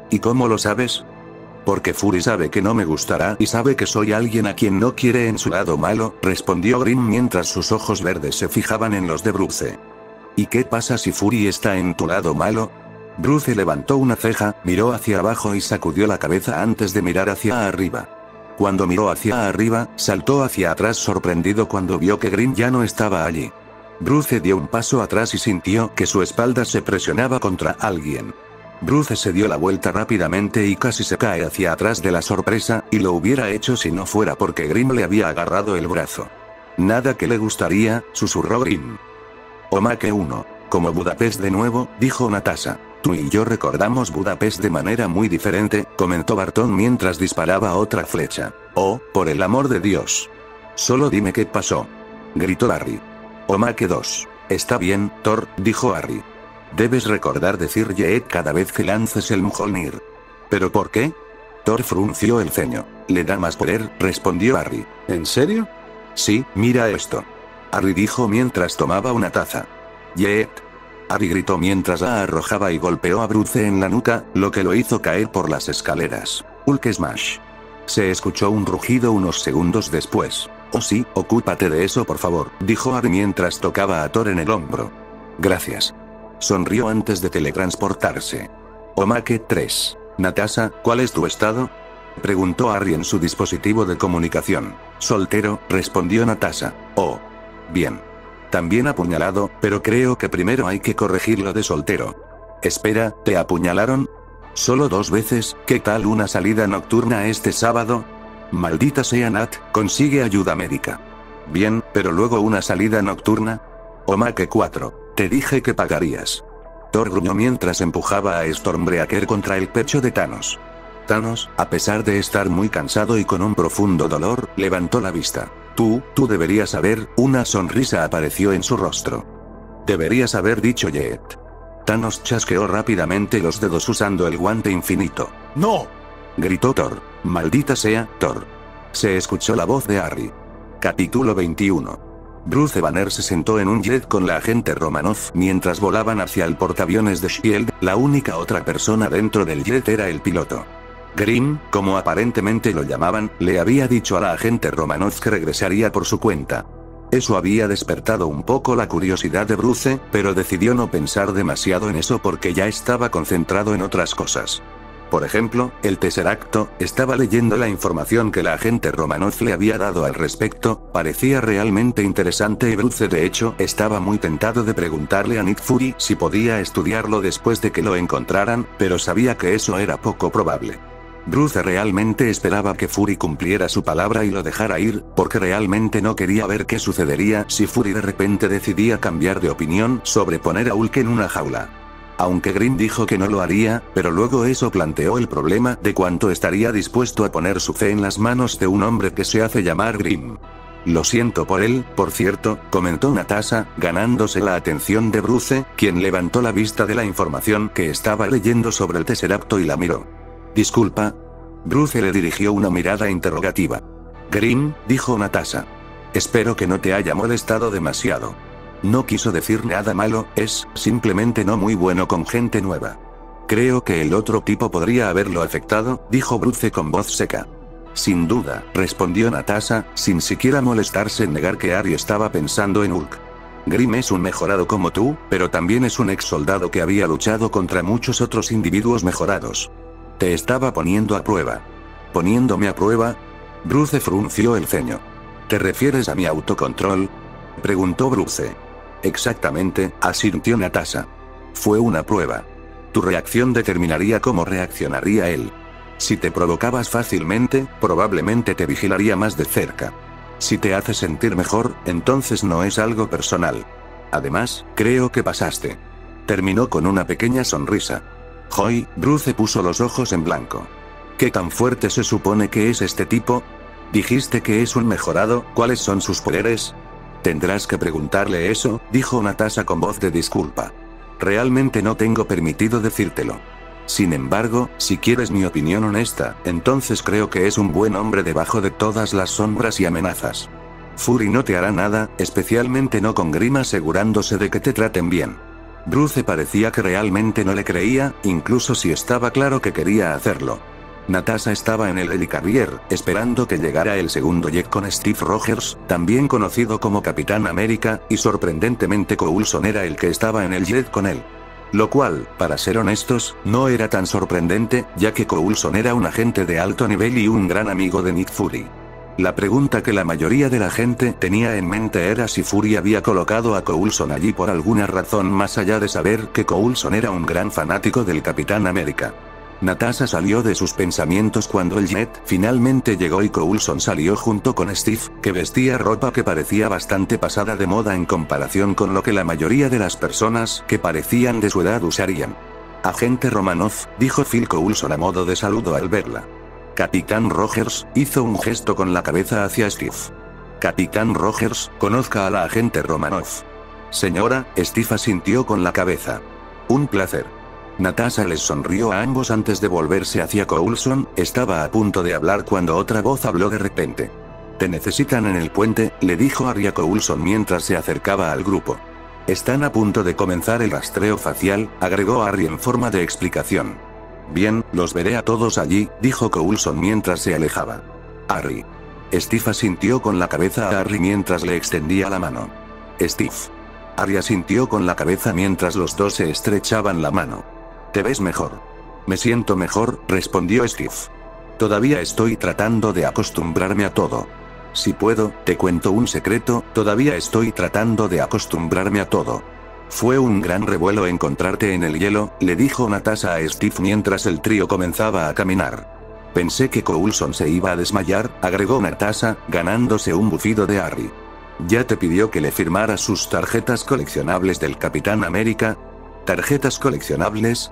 ¿Y cómo lo sabes? Porque Fury sabe que no me gustará y sabe que soy alguien a quien no quiere en su lado malo, respondió Grimm mientras sus ojos verdes se fijaban en los de Bruce. ¿Y qué pasa si Fury está en tu lado malo? Bruce levantó una ceja, miró hacia abajo y sacudió la cabeza antes de mirar hacia arriba. Cuando miró hacia arriba, saltó hacia atrás sorprendido cuando vio que Grimm ya no estaba allí. Bruce dio un paso atrás y sintió que su espalda se presionaba contra alguien. Bruce se dio la vuelta rápidamente y casi se cae hacia atrás de la sorpresa, y lo hubiera hecho si no fuera porque Grimm le había agarrado el brazo. Nada que le gustaría, susurró Grimm. Omake 1. Como Budapest de nuevo, dijo Natasha. Tú y yo recordamos Budapest de manera muy diferente, comentó Barton mientras disparaba otra flecha. Oh, por el amor de Dios. Solo dime qué pasó. Gritó Harry. Omake 2. Está bien, Thor, dijo Harry. Debes recordar decir Yeet cada vez que lances el Mjolnir. ¿Pero por qué? Thor frunció el ceño. Le da más poder, respondió Harry. ¿En serio? Sí, mira esto. Harry dijo mientras tomaba una taza. Yeet. Harry gritó mientras la arrojaba y golpeó a Bruce en la nuca, lo que lo hizo caer por las escaleras. Hulk Smash. Se escuchó un rugido unos segundos después. Oh sí, ocúpate de eso por favor, dijo Harry mientras tocaba a Thor en el hombro. Gracias. Sonrió antes de teletransportarse. Omake 3. Natasha, ¿cuál es tu estado? Preguntó Harry en su dispositivo de comunicación. Soltero, respondió Natasha. Oh. Bien. También apuñalado, pero creo que primero hay que corregir lo de soltero. Espera, ¿te apuñalaron? Solo 2 veces, ¿qué tal una salida nocturna este sábado? Maldita sea Nat, consigue ayuda médica. Bien, pero luego una salida nocturna. Omake 4. Te dije que pagarías. Thor gruñó mientras empujaba a Stormbreaker contra el pecho de Thanos. Thanos, a pesar de estar muy cansado y con un profundo dolor, levantó la vista. Tú deberías saber, una sonrisa apareció en su rostro. Deberías haber dicho Yeet. Thanos chasqueó rápidamente los dedos usando el guante infinito. ¡No! Gritó Thor. Maldita sea, Thor. Se escuchó la voz de Harry. Capítulo 21. Bruce Banner se sentó en un jet con la agente Romanoff mientras volaban hacia el portaaviones de S.H.I.E.L.D., la única otra persona dentro del jet era el piloto. Grimm, como aparentemente lo llamaban, le había dicho a la agente Romanoff que regresaría por su cuenta. Eso había despertado un poco la curiosidad de Bruce, pero decidió no pensar demasiado en eso porque ya estaba concentrado en otras cosas. Por ejemplo, el Tesseracto, estaba leyendo la información que la agente Romanoff le había dado al respecto, parecía realmente interesante y Bruce de hecho estaba muy tentado de preguntarle a Nick Fury si podía estudiarlo después de que lo encontraran, pero sabía que eso era poco probable. Bruce realmente esperaba que Fury cumpliera su palabra y lo dejara ir, porque realmente no quería ver qué sucedería si Fury de repente decidía cambiar de opinión sobre poner a Hulk en una jaula. Aunque Grimm dijo que no lo haría, pero luego eso planteó el problema de cuánto estaría dispuesto a poner su fe en las manos de un hombre que se hace llamar Grimm. Lo siento por él, por cierto, comentó Natasha, ganándose la atención de Bruce, quien levantó la vista de la información que estaba leyendo sobre el Tesseracto y la miró. Disculpa. Bruce le dirigió una mirada interrogativa. Grimm, dijo Natasha. Espero que no te haya molestado demasiado. No quiso decir nada malo, es simplemente no muy bueno con gente nueva. Creo que el otro tipo podría haberlo afectado, dijo Bruce con voz seca. Sin duda, respondió Natasha, sin siquiera molestarse en negar que Harry estaba pensando en Hulk. Grimm es un mejorado como tú, pero también es un ex soldado que había luchado contra muchos otros individuos mejorados. Te estaba poniendo a prueba. ¿Poniéndome a prueba? Bruce frunció el ceño. ¿Te refieres a mi autocontrol? Preguntó Bruce. Exactamente, asintió Natasha. Fue una prueba. Tu reacción determinaría cómo reaccionaría él. Si te provocabas fácilmente, probablemente te vigilaría más de cerca. Si te hace sentir mejor, entonces no es algo personal. Además, creo que pasaste. Terminó con una pequeña sonrisa. Joy, Bruce puso los ojos en blanco. ¿Qué tan fuerte se supone que es este tipo? Dijiste que es un mejorado, ¿cuáles son sus poderes? Tendrás que preguntarle eso, dijo Natasha con voz de disculpa. Realmente no tengo permitido decírtelo. Sin embargo, si quieres mi opinión honesta, entonces creo que es un buen hombre debajo de todas las sombras y amenazas. Fury no te hará nada, especialmente no con Grim asegurándose de que te traten bien. Bruce parecía que realmente no le creía, incluso si estaba claro que quería hacerlo. Natasha estaba en el helicarrier, esperando que llegara el segundo jet con Steve Rogers, también conocido como Capitán América, y sorprendentemente Coulson era el que estaba en el jet con él. Lo cual, para ser honestos, no era tan sorprendente, ya que Coulson era un agente de alto nivel y un gran amigo de Nick Fury. La pregunta que la mayoría de la gente tenía en mente era si Fury había colocado a Coulson allí por alguna razón más allá de saber que Coulson era un gran fanático del Capitán América. Natasha salió de sus pensamientos cuando el jet finalmente llegó y Coulson salió junto con Steve, que vestía ropa que parecía bastante pasada de moda en comparación con lo que la mayoría de las personas que parecían de su edad usarían. Agente Romanoff, dijo Phil Coulson a modo de saludo al verla. Capitán Rogers, hizo un gesto con la cabeza hacia Steve. Capitán Rogers, conozca a la agente Romanoff. Señora, Steve asintió con la cabeza. Un placer. Natasha les sonrió a ambos antes de volverse hacia Coulson, estaba a punto de hablar cuando otra voz habló de repente. Te necesitan en el puente, le dijo Harry a Coulson mientras se acercaba al grupo. Están a punto de comenzar el rastreo facial, agregó Harry en forma de explicación. Bien, los veré a todos allí, dijo Coulson mientras se alejaba. Harry. Steve asintió con la cabeza a Harry mientras le extendía la mano. Steve. Harry asintió con la cabeza mientras los dos se estrechaban la mano. ¿Te ves mejor? Me siento mejor, respondió Steve. Todavía estoy tratando de acostumbrarme a todo. Si puedo, te cuento un secreto, todavía estoy tratando de acostumbrarme a todo. Fue un gran revuelo encontrarte en el hielo, le dijo Natasha a Steve mientras el trío comenzaba a caminar. Pensé que Coulson se iba a desmayar, agregó Natasha, ganándose un bufido de Harry. ¿Ya te pidió que le firmara sus tarjetas coleccionables del Capitán América? ¿Tarjetas coleccionables?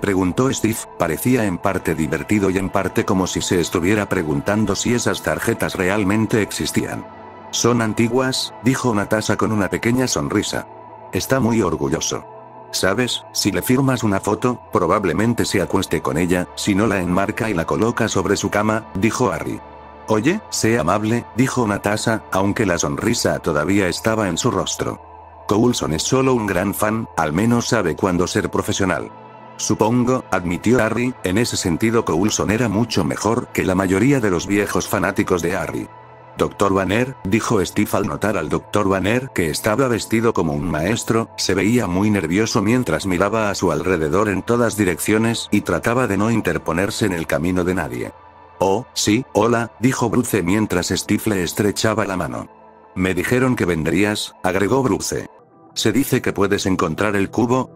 Preguntó Steve, parecía en parte divertido y en parte como si se estuviera preguntando si esas tarjetas realmente existían. Son antiguas, dijo Natasha con una pequeña sonrisa. Está muy orgulloso. ¿Sabes? Si le firmas una foto, probablemente se acueste con ella, si no la enmarca y la coloca sobre su cama, dijo Harry. Oye, sé amable, dijo Natasha, aunque la sonrisa todavía estaba en su rostro. Coulson es solo un gran fan, al menos sabe cuándo ser profesional. Supongo, admitió Harry, en ese sentido Coulson era mucho mejor que la mayoría de los viejos fanáticos de Harry. Dr. Banner, dijo Steve al notar al Dr. Banner que estaba vestido como un maestro, se veía muy nervioso mientras miraba a su alrededor en todas direcciones y trataba de no interponerse en el camino de nadie. Oh, sí, hola, dijo Bruce mientras Steve le estrechaba la mano. Me dijeron que vendrías, agregó Bruce. ¿Se dice que puedes encontrar el cubo?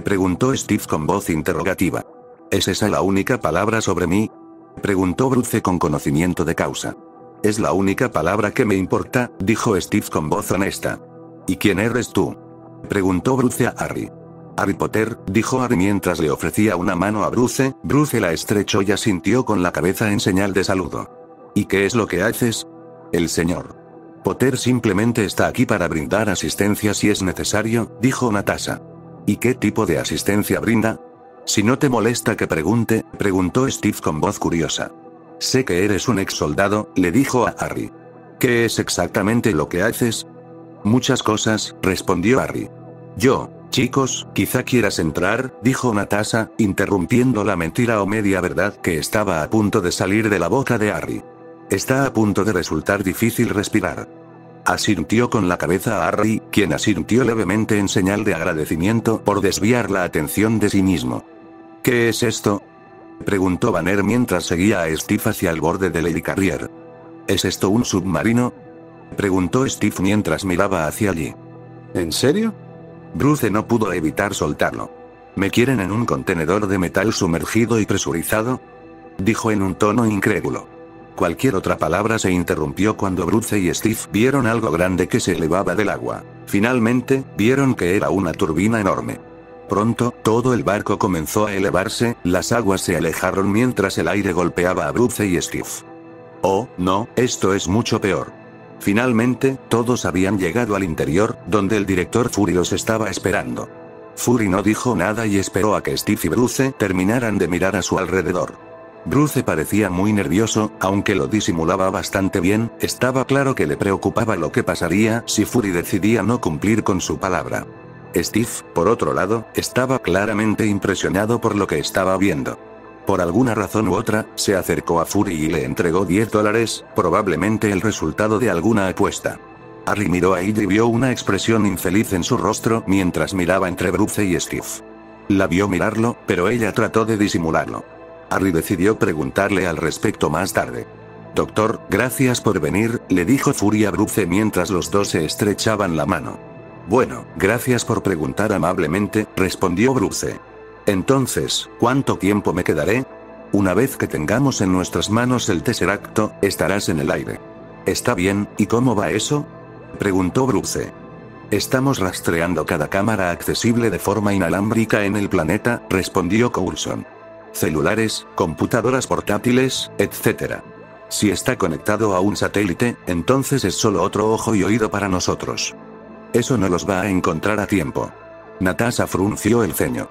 Preguntó Steve con voz interrogativa. ¿Es esa la única palabra sobre mí? Preguntó Bruce con conocimiento de causa. Es la única palabra que me importa, dijo Steve con voz honesta. ¿Y quién eres tú? Preguntó Bruce a Harry. Harry Potter, dijo Harry mientras le ofrecía una mano a Bruce, Bruce la estrechó y asintió con la cabeza en señal de saludo. ¿Y qué es lo que haces? El señor Potter simplemente está aquí para brindar asistencia si es necesario, dijo Natasha. ¿Y qué tipo de asistencia brinda? Si no te molesta que pregunte, preguntó Steve con voz curiosa. Sé que eres un ex soldado, le dijo a Harry. ¿Qué es exactamente lo que haces? Muchas cosas, respondió Harry. Chicos, quizá quieras entrar, dijo Natasha, interrumpiendo la mentira o media verdad que estaba a punto de salir de la boca de Harry. Está a punto de resultar difícil respirar. Asintió con la cabeza a Harry, quien asintió levemente en señal de agradecimiento por desviar la atención de sí mismo. ¿Qué es esto? Preguntó Banner mientras seguía a Steve hacia el borde del helicarrier. ¿Es esto un submarino? Preguntó Steve mientras miraba hacia allí. ¿En serio? Bruce no pudo evitar soltarlo. ¿Me quieren en un contenedor de metal sumergido y presurizado? Dijo en un tono incrédulo. Cualquier otra palabra se interrumpió cuando Bruce y Steve vieron algo grande que se elevaba del agua. Finalmente, vieron que era una turbina enorme. Pronto, todo el barco comenzó a elevarse, las aguas se alejaron mientras el aire golpeaba a Bruce y Steve. Oh, no, esto es mucho peor. Finalmente, todos habían llegado al interior, donde el director Fury los estaba esperando. Fury no dijo nada y esperó a que Steve y Bruce terminaran de mirar a su alrededor. Bruce parecía muy nervioso, aunque lo disimulaba bastante bien. Estaba claro que le preocupaba lo que pasaría si Fury decidía no cumplir con su palabra. Steve, por otro lado, estaba claramente impresionado por lo que estaba viendo. Por alguna razón u otra, se acercó a Fury y le entregó $10, probablemente el resultado de alguna apuesta. Harry miró a ella y vio una expresión infeliz en su rostro mientras miraba entre Bruce y Steve. La vio mirarlo, pero ella trató de disimularlo. Harry decidió preguntarle al respecto más tarde. Doctor, gracias por venir, le dijo Fury a Bruce mientras los dos se estrechaban la mano. Bueno, gracias por preguntar amablemente, respondió Bruce. Entonces, ¿cuánto tiempo me quedaré? Una vez que tengamos en nuestras manos el Tesseracto, estarás en el aire. Está bien, ¿y cómo va eso? Preguntó Bruce. Estamos rastreando cada cámara accesible de forma inalámbrica en el planeta, respondió Coulson. Celulares, computadoras portátiles, etc. Si está conectado a un satélite, entonces es solo otro ojo y oído para nosotros. Eso no los va a encontrar a tiempo. Natasha frunció el ceño.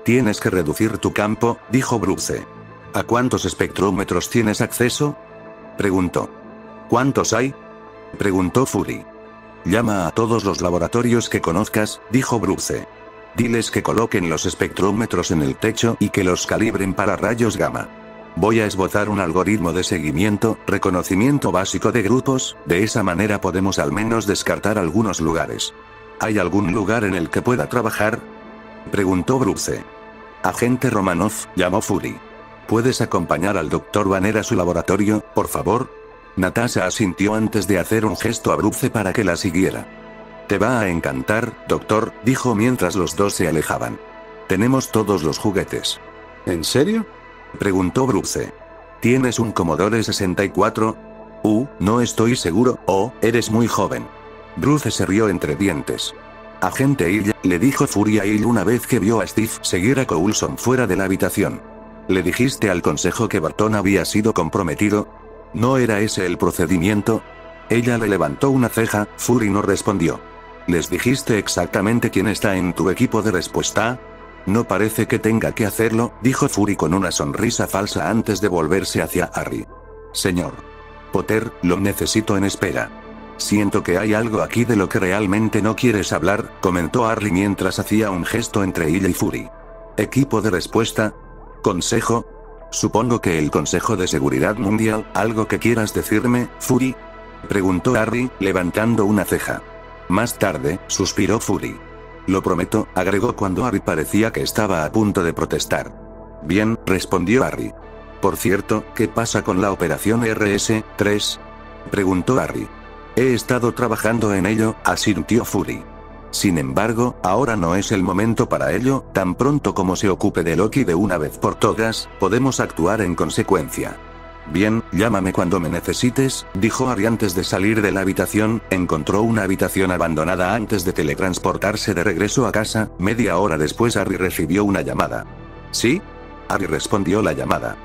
Tienes que reducir tu campo, dijo Bruce. ¿A cuántos espectrómetros tienes acceso? Preguntó. ¿Cuántos hay? Preguntó Fury. Llama a todos los laboratorios que conozcas, dijo Bruce. Diles que coloquen los espectrómetros en el techo y que los calibren para rayos gamma. Voy a esbozar un algoritmo de seguimiento, reconocimiento básico de grupos, de esa manera podemos al menos descartar algunos lugares. ¿Hay algún lugar en el que pueda trabajar? Preguntó Bruce. Agente Romanov, llamó Fury. ¿Puedes acompañar al Dr. Banner a su laboratorio, por favor? Natasha asintió antes de hacer un gesto a Bruce para que la siguiera. Te va a encantar, doctor, dijo mientras los dos se alejaban. Tenemos todos los juguetes. ¿En serio? Preguntó Bruce. ¿Tienes un Commodore 64? No estoy seguro, eres muy joven. Bruce se rió entre dientes. Agente Hill, le dijo Fury a Hill una vez que vio a Steve seguir a Coulson fuera de la habitación. ¿Le dijiste al consejo que Barton había sido comprometido? ¿No era ese el procedimiento? Ella le levantó una ceja, Fury no respondió. ¿Les dijiste exactamente quién está en tu equipo de respuesta? No parece que tenga que hacerlo, dijo Fury con una sonrisa falsa antes de volverse hacia Harry. Señor Potter, lo necesito en espera. Siento que hay algo aquí de lo que realmente no quieres hablar, comentó Harry mientras hacía un gesto entre ella y Fury. ¿Equipo de respuesta? ¿Consejo? Supongo que el Consejo de Seguridad Mundial, ¿algo que quieras decirme, Fury? Preguntó Harry, levantando una ceja. Más tarde, suspiró Fury. Lo prometo, agregó cuando Harry parecía que estaba a punto de protestar. Bien, respondió Harry. Por cierto, ¿qué pasa con la operación RS-3? Preguntó Harry. He estado trabajando en ello, asintió Fury. Sin embargo, ahora no es el momento para ello, tan pronto como se ocupe de Loki de una vez por todas, podemos actuar en consecuencia. Bien, llámame cuando me necesites, dijo Harry antes de salir de la habitación. Encontró una habitación abandonada antes de teletransportarse de regreso a casa. Media hora después Harry recibió una llamada. ¿Sí? Harry respondió la llamada.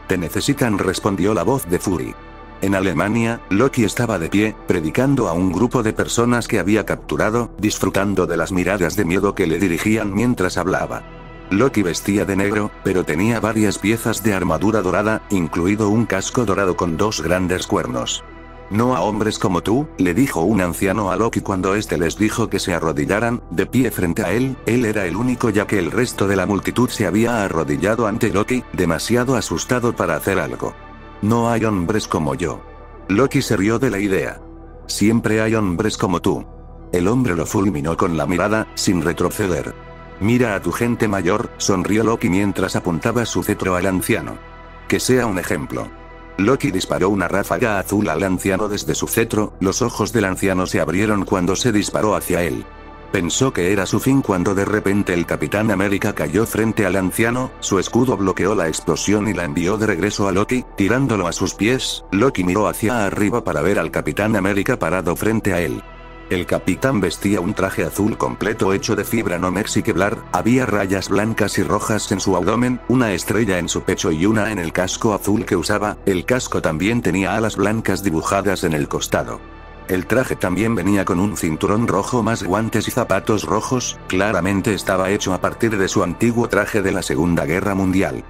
Te necesitan, respondió la voz de Fury. En Alemania, Loki estaba de pie, predicando a un grupo de personas que había capturado, disfrutando de las miradas de miedo que le dirigían mientras hablaba. Loki vestía de negro, pero tenía varias piezas de armadura dorada, incluido un casco dorado con dos grandes cuernos. No a hombres como tú, le dijo un anciano a Loki cuando éste les dijo que se arrodillaran, de pie frente a él. Él era el único ya que el resto de la multitud se había arrodillado ante Loki, demasiado asustado para hacer algo. No hay hombres como yo. Loki se rió de la idea. Siempre hay hombres como tú. El hombre lo fulminó con la mirada, sin retroceder. Mira a tu gente mayor, sonrió Loki mientras apuntaba su cetro al anciano. Que sea un ejemplo. Loki disparó una ráfaga azul al anciano desde su cetro. Los ojos del anciano se abrieron cuando se disparó hacia él. Pensó que era su fin cuando de repente el Capitán América cayó frente al anciano, su escudo bloqueó la explosión y la envió de regreso a Loki, tirándolo a sus pies. Loki miró hacia arriba para ver al Capitán América parado frente a él. El capitán vestía un traje azul completo hecho de fibra no mexi-kevlar, había rayas blancas y rojas en su abdomen, una estrella en su pecho y una en el casco azul que usaba. El casco también tenía alas blancas dibujadas en el costado. El traje también venía con un cinturón rojo más guantes y zapatos rojos, claramente estaba hecho a partir de su antiguo traje de la Segunda Guerra Mundial.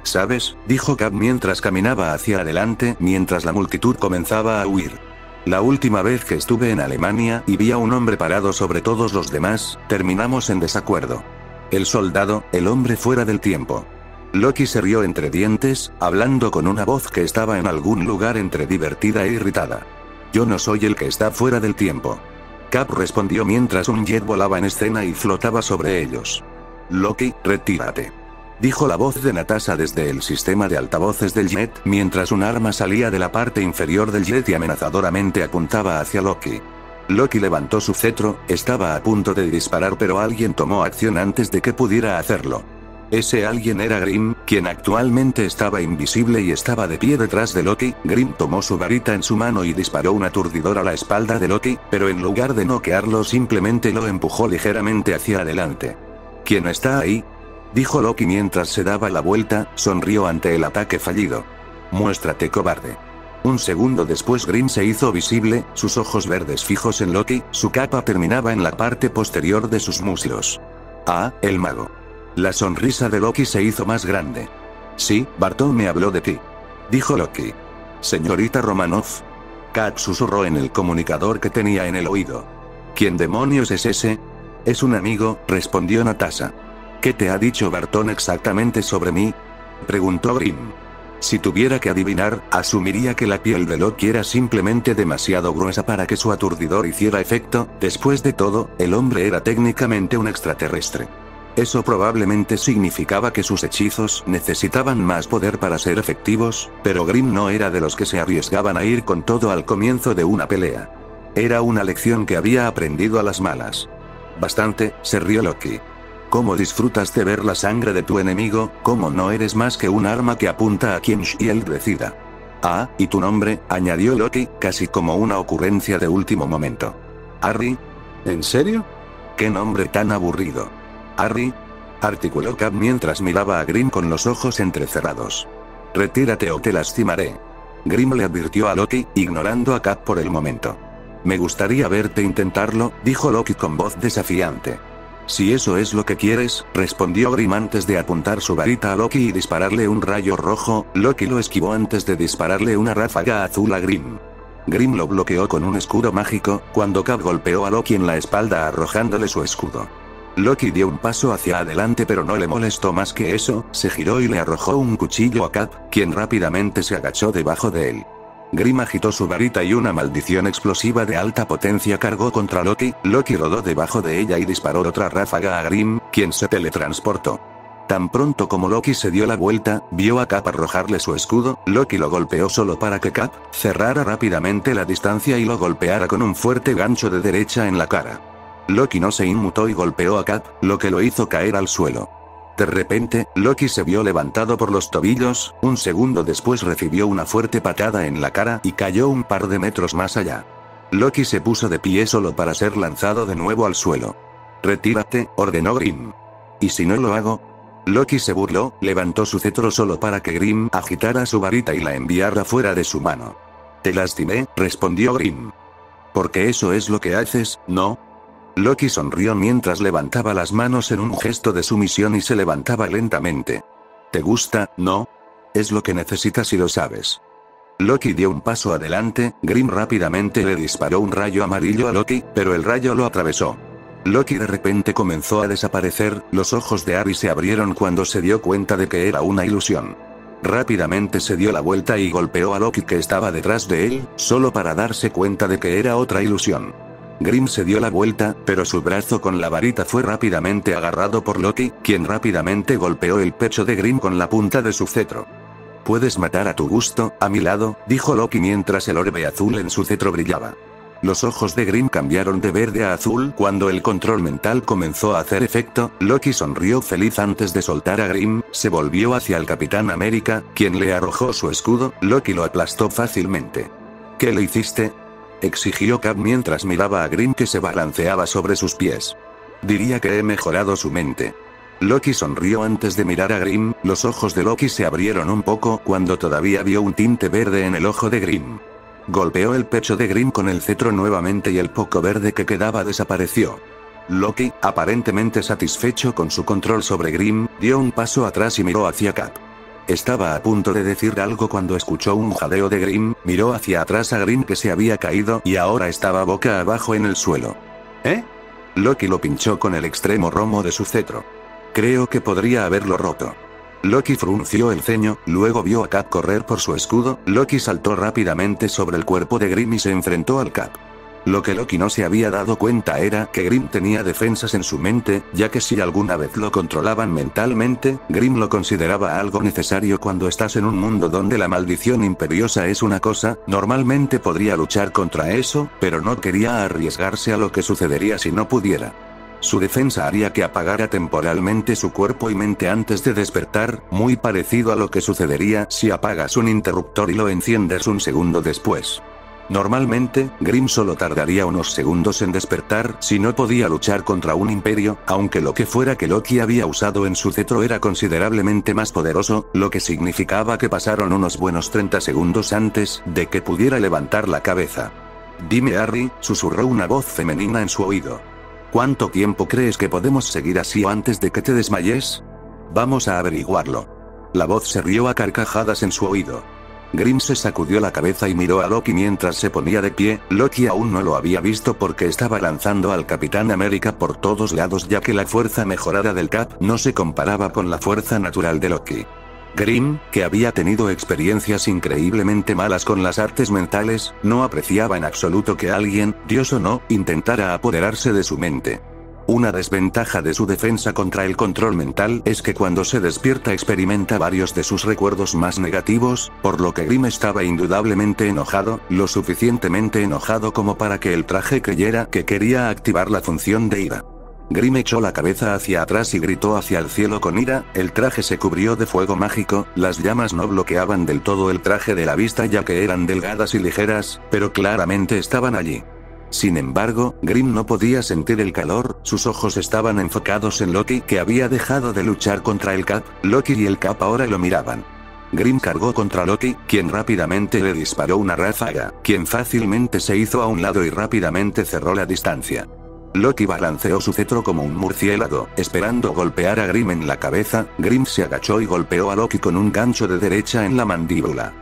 ¿Sabes?, dijo Cap mientras caminaba hacia adelante mientras la multitud comenzaba a huir. La última vez que estuve en Alemania y vi a un hombre parado sobre todos los demás, terminamos en desacuerdo. El soldado, el hombre fuera del tiempo. Loki se rió entre dientes, hablando con una voz que estaba en algún lugar entre divertida e irritada. Yo no soy el que está fuera del tiempo. Cap respondió mientras un jet volaba en escena y flotaba sobre ellos. Loki, retírate. Dijo la voz de Natasha desde el sistema de altavoces del jet, mientras un arma salía de la parte inferior del jet y amenazadoramente apuntaba hacia Loki. Loki levantó su cetro, estaba a punto de disparar pero alguien tomó acción antes de que pudiera hacerlo. Ese alguien era Grimm, quien actualmente estaba invisible y estaba de pie detrás de Loki. Grimm tomó su varita en su mano y disparó un aturdidor a la espalda de Loki, pero en lugar de noquearlo simplemente lo empujó ligeramente hacia adelante. ¿Quién está ahí?, dijo Loki mientras se daba la vuelta, sonrió ante el ataque fallido. Muéstrate cobarde. Un segundo después Grimm se hizo visible, sus ojos verdes fijos en Loki, su capa terminaba en la parte posterior de sus muslos. Ah, el mago. La sonrisa de Loki se hizo más grande. Sí, Bartón me habló de ti, dijo Loki. Señorita Romanoff. Kat susurró en el comunicador que tenía en el oído. ¿Quién demonios es ese? Es un amigo, respondió Natasha. ¿Qué te ha dicho Bartón exactamente sobre mí?, preguntó Grimm. Si tuviera que adivinar, asumiría que la piel de Loki era simplemente demasiado gruesa para que su aturdidor hiciera efecto. Después de todo, el hombre era técnicamente un extraterrestre. Eso probablemente significaba que sus hechizos necesitaban más poder para ser efectivos, pero Grimm no era de los que se arriesgaban a ir con todo al comienzo de una pelea. Era una lección que había aprendido a las malas. Bastante, se rió Loki. ¿Cómo disfrutas de ver la sangre de tu enemigo? ¿Cómo no eres más que un arma que apunta a quien Shield decida? Ah, ¿y tu nombre?, añadió Loki, casi como una ocurrencia de último momento. ¿Harry? ¿En serio? ¿Qué nombre tan aburrido? ¿Harry?, articuló Cap mientras miraba a Grimm con los ojos entrecerrados. Retírate o te lastimaré. Grimm le advirtió a Loki, ignorando a Cap por el momento. Me gustaría verte intentarlo, dijo Loki con voz desafiante. Si eso es lo que quieres, respondió Grimm antes de apuntar su varita a Loki y dispararle un rayo rojo. Loki lo esquivó antes de dispararle una ráfaga azul a Grimm. Grimm lo bloqueó con un escudo mágico, cuando Cap golpeó a Loki en la espalda arrojándole su escudo. Loki dio un paso hacia adelante pero no le molestó más que eso, se giró y le arrojó un cuchillo a Cap, quien rápidamente se agachó debajo de él. Grimm agitó su varita y una maldición explosiva de alta potencia cargó contra Loki. Loki rodó debajo de ella y disparó otra ráfaga a Grimm, quien se teletransportó. Tan pronto como Loki se dio la vuelta, vio a Cap arrojarle su escudo. Loki lo golpeó solo para que Cap cerrara rápidamente la distancia y lo golpeara con un fuerte gancho de derecha en la cara. Loki no se inmutó y golpeó a Cap, lo que lo hizo caer al suelo. De repente, Loki se vio levantado por los tobillos. Un segundo después recibió una fuerte patada en la cara y cayó un par de metros más allá. Loki se puso de pie solo para ser lanzado de nuevo al suelo. Retírate, ordenó Grimm. ¿Y si no lo hago? Loki se burló, levantó su cetro solo para que Grimm agitara su varita y la enviara fuera de su mano. Te lastimé, respondió Grimm. Porque eso es lo que haces, ¿no? Loki sonrió mientras levantaba las manos en un gesto de sumisión y se levantaba lentamente. ¿Te gusta, no? Es lo que necesitas y lo sabes. Loki dio un paso adelante. Grimm rápidamente le disparó un rayo amarillo a Loki, pero el rayo lo atravesó. Loki de repente comenzó a desaparecer. Los ojos de Harry se abrieron cuando se dio cuenta de que era una ilusión. Rápidamente se dio la vuelta y golpeó a Loki que estaba detrás de él, solo para darse cuenta de que era otra ilusión. Grimm se dio la vuelta, pero su brazo con la varita fue rápidamente agarrado por Loki, quien rápidamente golpeó el pecho de Grimm con la punta de su cetro. Puedes matar a tu gusto, a mi lado, dijo Loki mientras el orbe azul en su cetro brillaba. Los ojos de Grimm cambiaron de verde a azul cuando el control mental comenzó a hacer efecto. Loki sonrió feliz antes de soltar a Grimm, se volvió hacia el Capitán América, quien le arrojó su escudo. Loki lo aplastó fácilmente. ¿Qué le hiciste?, exigió Cap mientras miraba a Grimm que se balanceaba sobre sus pies. Diría que he mejorado su mente. Loki sonrió antes de mirar a Grimm. Los ojos de Loki se abrieron un poco cuando todavía vio un tinte verde en el ojo de Grimm. Golpeó el pecho de Grimm con el cetro nuevamente y el poco verde que quedaba desapareció. Loki, aparentemente satisfecho con su control sobre Grimm, dio un paso atrás y miró hacia Cap. Estaba a punto de decir algo cuando escuchó un jadeo de Grim, miró hacia atrás a Grim que se había caído y ahora estaba boca abajo en el suelo. ¿Eh? Loki lo pinchó con el extremo romo de su cetro. Creo que podría haberlo roto. Loki frunció el ceño, luego vio a Cap correr por su escudo. Loki saltó rápidamente sobre el cuerpo de Grim y se enfrentó al Cap. Lo que Loki no se había dado cuenta era que Grim tenía defensas en su mente, ya que si alguna vez lo controlaban mentalmente, Grim lo consideraba algo necesario cuando estás en un mundo donde la maldición imperiosa es una cosa. Normalmente podría luchar contra eso, pero no quería arriesgarse a lo que sucedería si no pudiera. Su defensa haría que apagara temporalmente su cuerpo y mente antes de despertar, muy parecido a lo que sucedería si apagas un interruptor y lo enciendes un segundo después. Normalmente, Grim solo tardaría unos segundos en despertar si no podía luchar contra un imperio, aunque lo que fuera que Loki había usado en su cetro era considerablemente más poderoso, lo que significaba que pasaron unos buenos 30 segundos antes de que pudiera levantar la cabeza. Dime Harry, susurró una voz femenina en su oído. ¿Cuánto tiempo crees que podemos seguir así antes de que te desmayes? Vamos a averiguarlo. La voz se rió a carcajadas en su oído. Grim se sacudió la cabeza y miró a Loki mientras se ponía de pie. Loki aún no lo había visto porque estaba lanzando al Capitán América por todos lados, ya que la fuerza mejorada del Cap no se comparaba con la fuerza natural de Loki. Grim, que había tenido experiencias increíblemente malas con las artes mentales, no apreciaba en absoluto que alguien, Dios o no, intentara apoderarse de su mente. Una desventaja de su defensa contra el control mental es que cuando se despierta experimenta varios de sus recuerdos más negativos, por lo que Grim estaba indudablemente enojado, lo suficientemente enojado como para que el traje creyera que quería activar la función de ira. Grim echó la cabeza hacia atrás y gritó hacia el cielo con ira. El traje se cubrió de fuego mágico, las llamas no bloqueaban del todo el traje de la vista ya que eran delgadas y ligeras, pero claramente estaban allí. Sin embargo, Grim no podía sentir el calor, sus ojos estaban enfocados en Loki, que había dejado de luchar contra el Cap. Loki y el Cap ahora lo miraban. Grim cargó contra Loki, quien rápidamente le disparó una ráfaga, quien fácilmente se hizo a un lado y rápidamente cerró la distancia. Loki balanceó su cetro como un murciélago, esperando golpear a Grim en la cabeza. Grim se agachó y golpeó a Loki con un gancho de derecha en la mandíbula.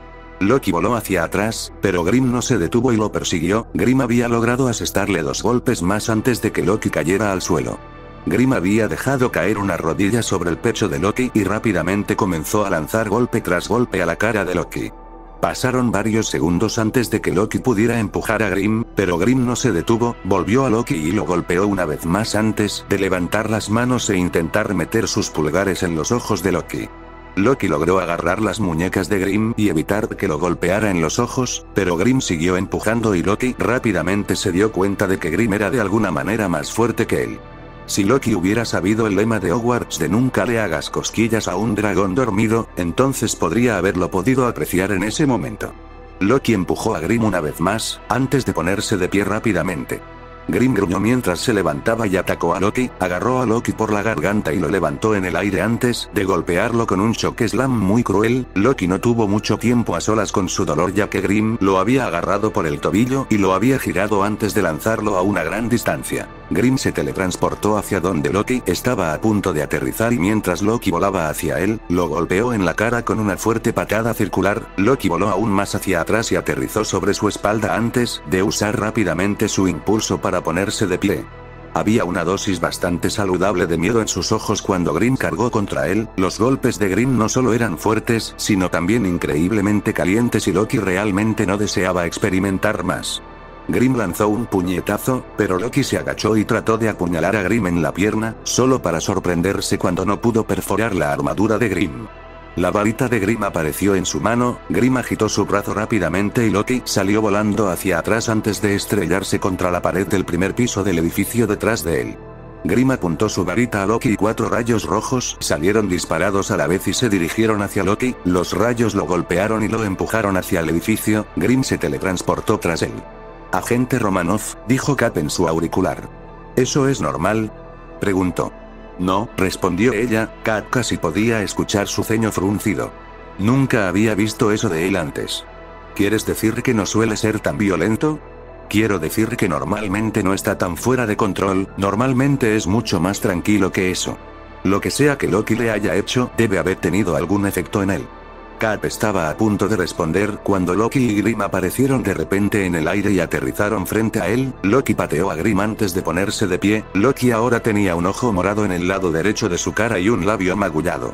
Loki voló hacia atrás, pero Grim no se detuvo y lo persiguió. Grim había logrado asestarle 2 golpes más antes de que Loki cayera al suelo. Grim había dejado caer una rodilla sobre el pecho de Loki y rápidamente comenzó a lanzar golpe tras golpe a la cara de Loki. Pasaron varios segundos antes de que Loki pudiera empujar a Grim, pero Grim no se detuvo, volvió a Loki y lo golpeó una vez más antes de levantar las manos e intentar meter sus pulgares en los ojos de Loki. Loki logró agarrar las muñecas de Grim y evitar que lo golpeara en los ojos, pero Grim siguió empujando y Loki rápidamente se dio cuenta de que Grim era de alguna manera más fuerte que él. Si Loki hubiera sabido el lema de Hogwarts de nunca le hagas cosquillas a un dragón dormido, entonces podría haberlo podido apreciar en ese momento. Loki empujó a Grim una vez más, antes de ponerse de pie rápidamente. Grim gruñó mientras se levantaba y atacó a Loki, agarró a Loki por la garganta y lo levantó en el aire antes de golpearlo con un shock slam muy cruel. Loki no tuvo mucho tiempo a solas con su dolor ya que Grim lo había agarrado por el tobillo y lo había girado antes de lanzarlo a una gran distancia. Grim se teletransportó hacia donde Loki estaba a punto de aterrizar y mientras Loki volaba hacia él, lo golpeó en la cara con una fuerte patada circular. Loki voló aún más hacia atrás y aterrizó sobre su espalda antes de usar rápidamente su impulso para ponerse de pie. Había una dosis bastante saludable de miedo en sus ojos cuando Grim cargó contra él. Los golpes de Grim no solo eran fuertes, sino también increíblemente calientes y Loki realmente no deseaba experimentar más. Grim lanzó un puñetazo, pero Loki se agachó y trató de apuñalar a Grim en la pierna, solo para sorprenderse cuando no pudo perforar la armadura de Grim. La varita de Grim apareció en su mano. Grim agitó su brazo rápidamente y Loki salió volando hacia atrás antes de estrellarse contra la pared del primer piso del edificio detrás de él. Grim apuntó su varita a Loki y 4 rayos rojos salieron disparados a la vez y se dirigieron hacia Loki. Los rayos lo golpearon y lo empujaron hacia el edificio. Grim se teletransportó tras él. Agente Romanov, dijo Cap en su auricular. ¿Eso es normal?, preguntó. No, respondió ella. Kat casi podía escuchar su ceño fruncido. Nunca había visto eso de él antes. ¿Quieres decir que no suele ser tan violento? Quiero decir que normalmente no está tan fuera de control, normalmente es mucho más tranquilo que eso. Lo que sea que Loki le haya hecho, debe haber tenido algún efecto en él. Cap estaba a punto de responder cuando Loki y Grimm aparecieron de repente en el aire y aterrizaron frente a él. Loki pateó a Grimm antes de ponerse de pie. Loki ahora tenía un ojo morado en el lado derecho de su cara y un labio magullado.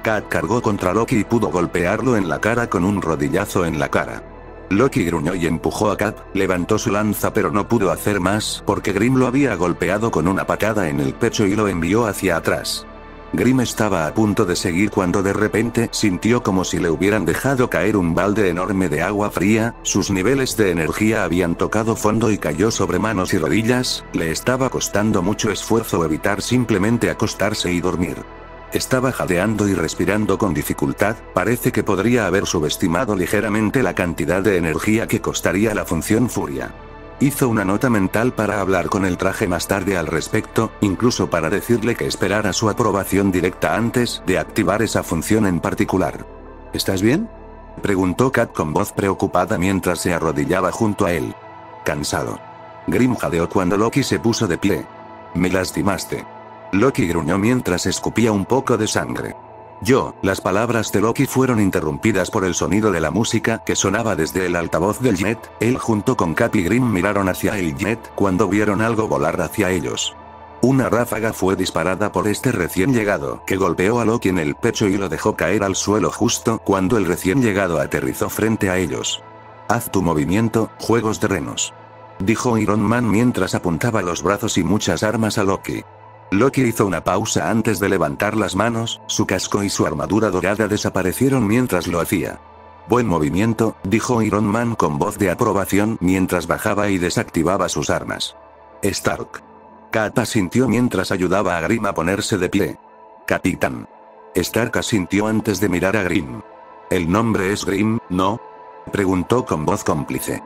Cap cargó contra Loki y pudo golpearlo en la cara con un rodillazo en la cara. Loki gruñó y empujó a Cap, levantó su lanza pero no pudo hacer más porque Grimm lo había golpeado con una patada en el pecho y lo envió hacia atrás. Grimm estaba a punto de seguir cuando de repente sintió como si le hubieran dejado caer un balde enorme de agua fría. Sus niveles de energía habían tocado fondo y cayó sobre manos y rodillas. Le estaba costando mucho esfuerzo evitar simplemente acostarse y dormir. Estaba jadeando y respirando con dificultad. Parece que podría haber subestimado ligeramente la cantidad de energía que costaría la función Furia. Hizo una nota mental para hablar con el traje más tarde al respecto, incluso para decirle que esperara su aprobación directa antes de activar esa función en particular. ¿Estás bien?, preguntó Kat con voz preocupada mientras se arrodillaba junto a él. Cansado. Grimm jadeó cuando Loki se puso de pie. Me lastimaste. Loki gruñó mientras escupía un poco de sangre. Las palabras de Loki fueron interrumpidas por el sonido de la música que sonaba desde el altavoz del jet. Él junto con Cap y Grimm miraron hacia el jet cuando vieron algo volar hacia ellos. Una ráfaga fue disparada por este recién llegado, que golpeó a Loki en el pecho y lo dejó caer al suelo justo cuando el recién llegado aterrizó frente a ellos. Haz tu movimiento, juegos de renos, dijo Iron Man mientras apuntaba los brazos y muchas armas a Loki. Loki hizo una pausa antes de levantar las manos. Su casco y su armadura dorada desaparecieron mientras lo hacía. Buen movimiento, dijo Iron Man con voz de aprobación mientras bajaba y desactivaba sus armas. Stark. Cap asintió mientras ayudaba a Grimm a ponerse de pie. Capitán. Stark asintió antes de mirar a Grimm. ¿El nombre es Grimm, no?, preguntó con voz cómplice.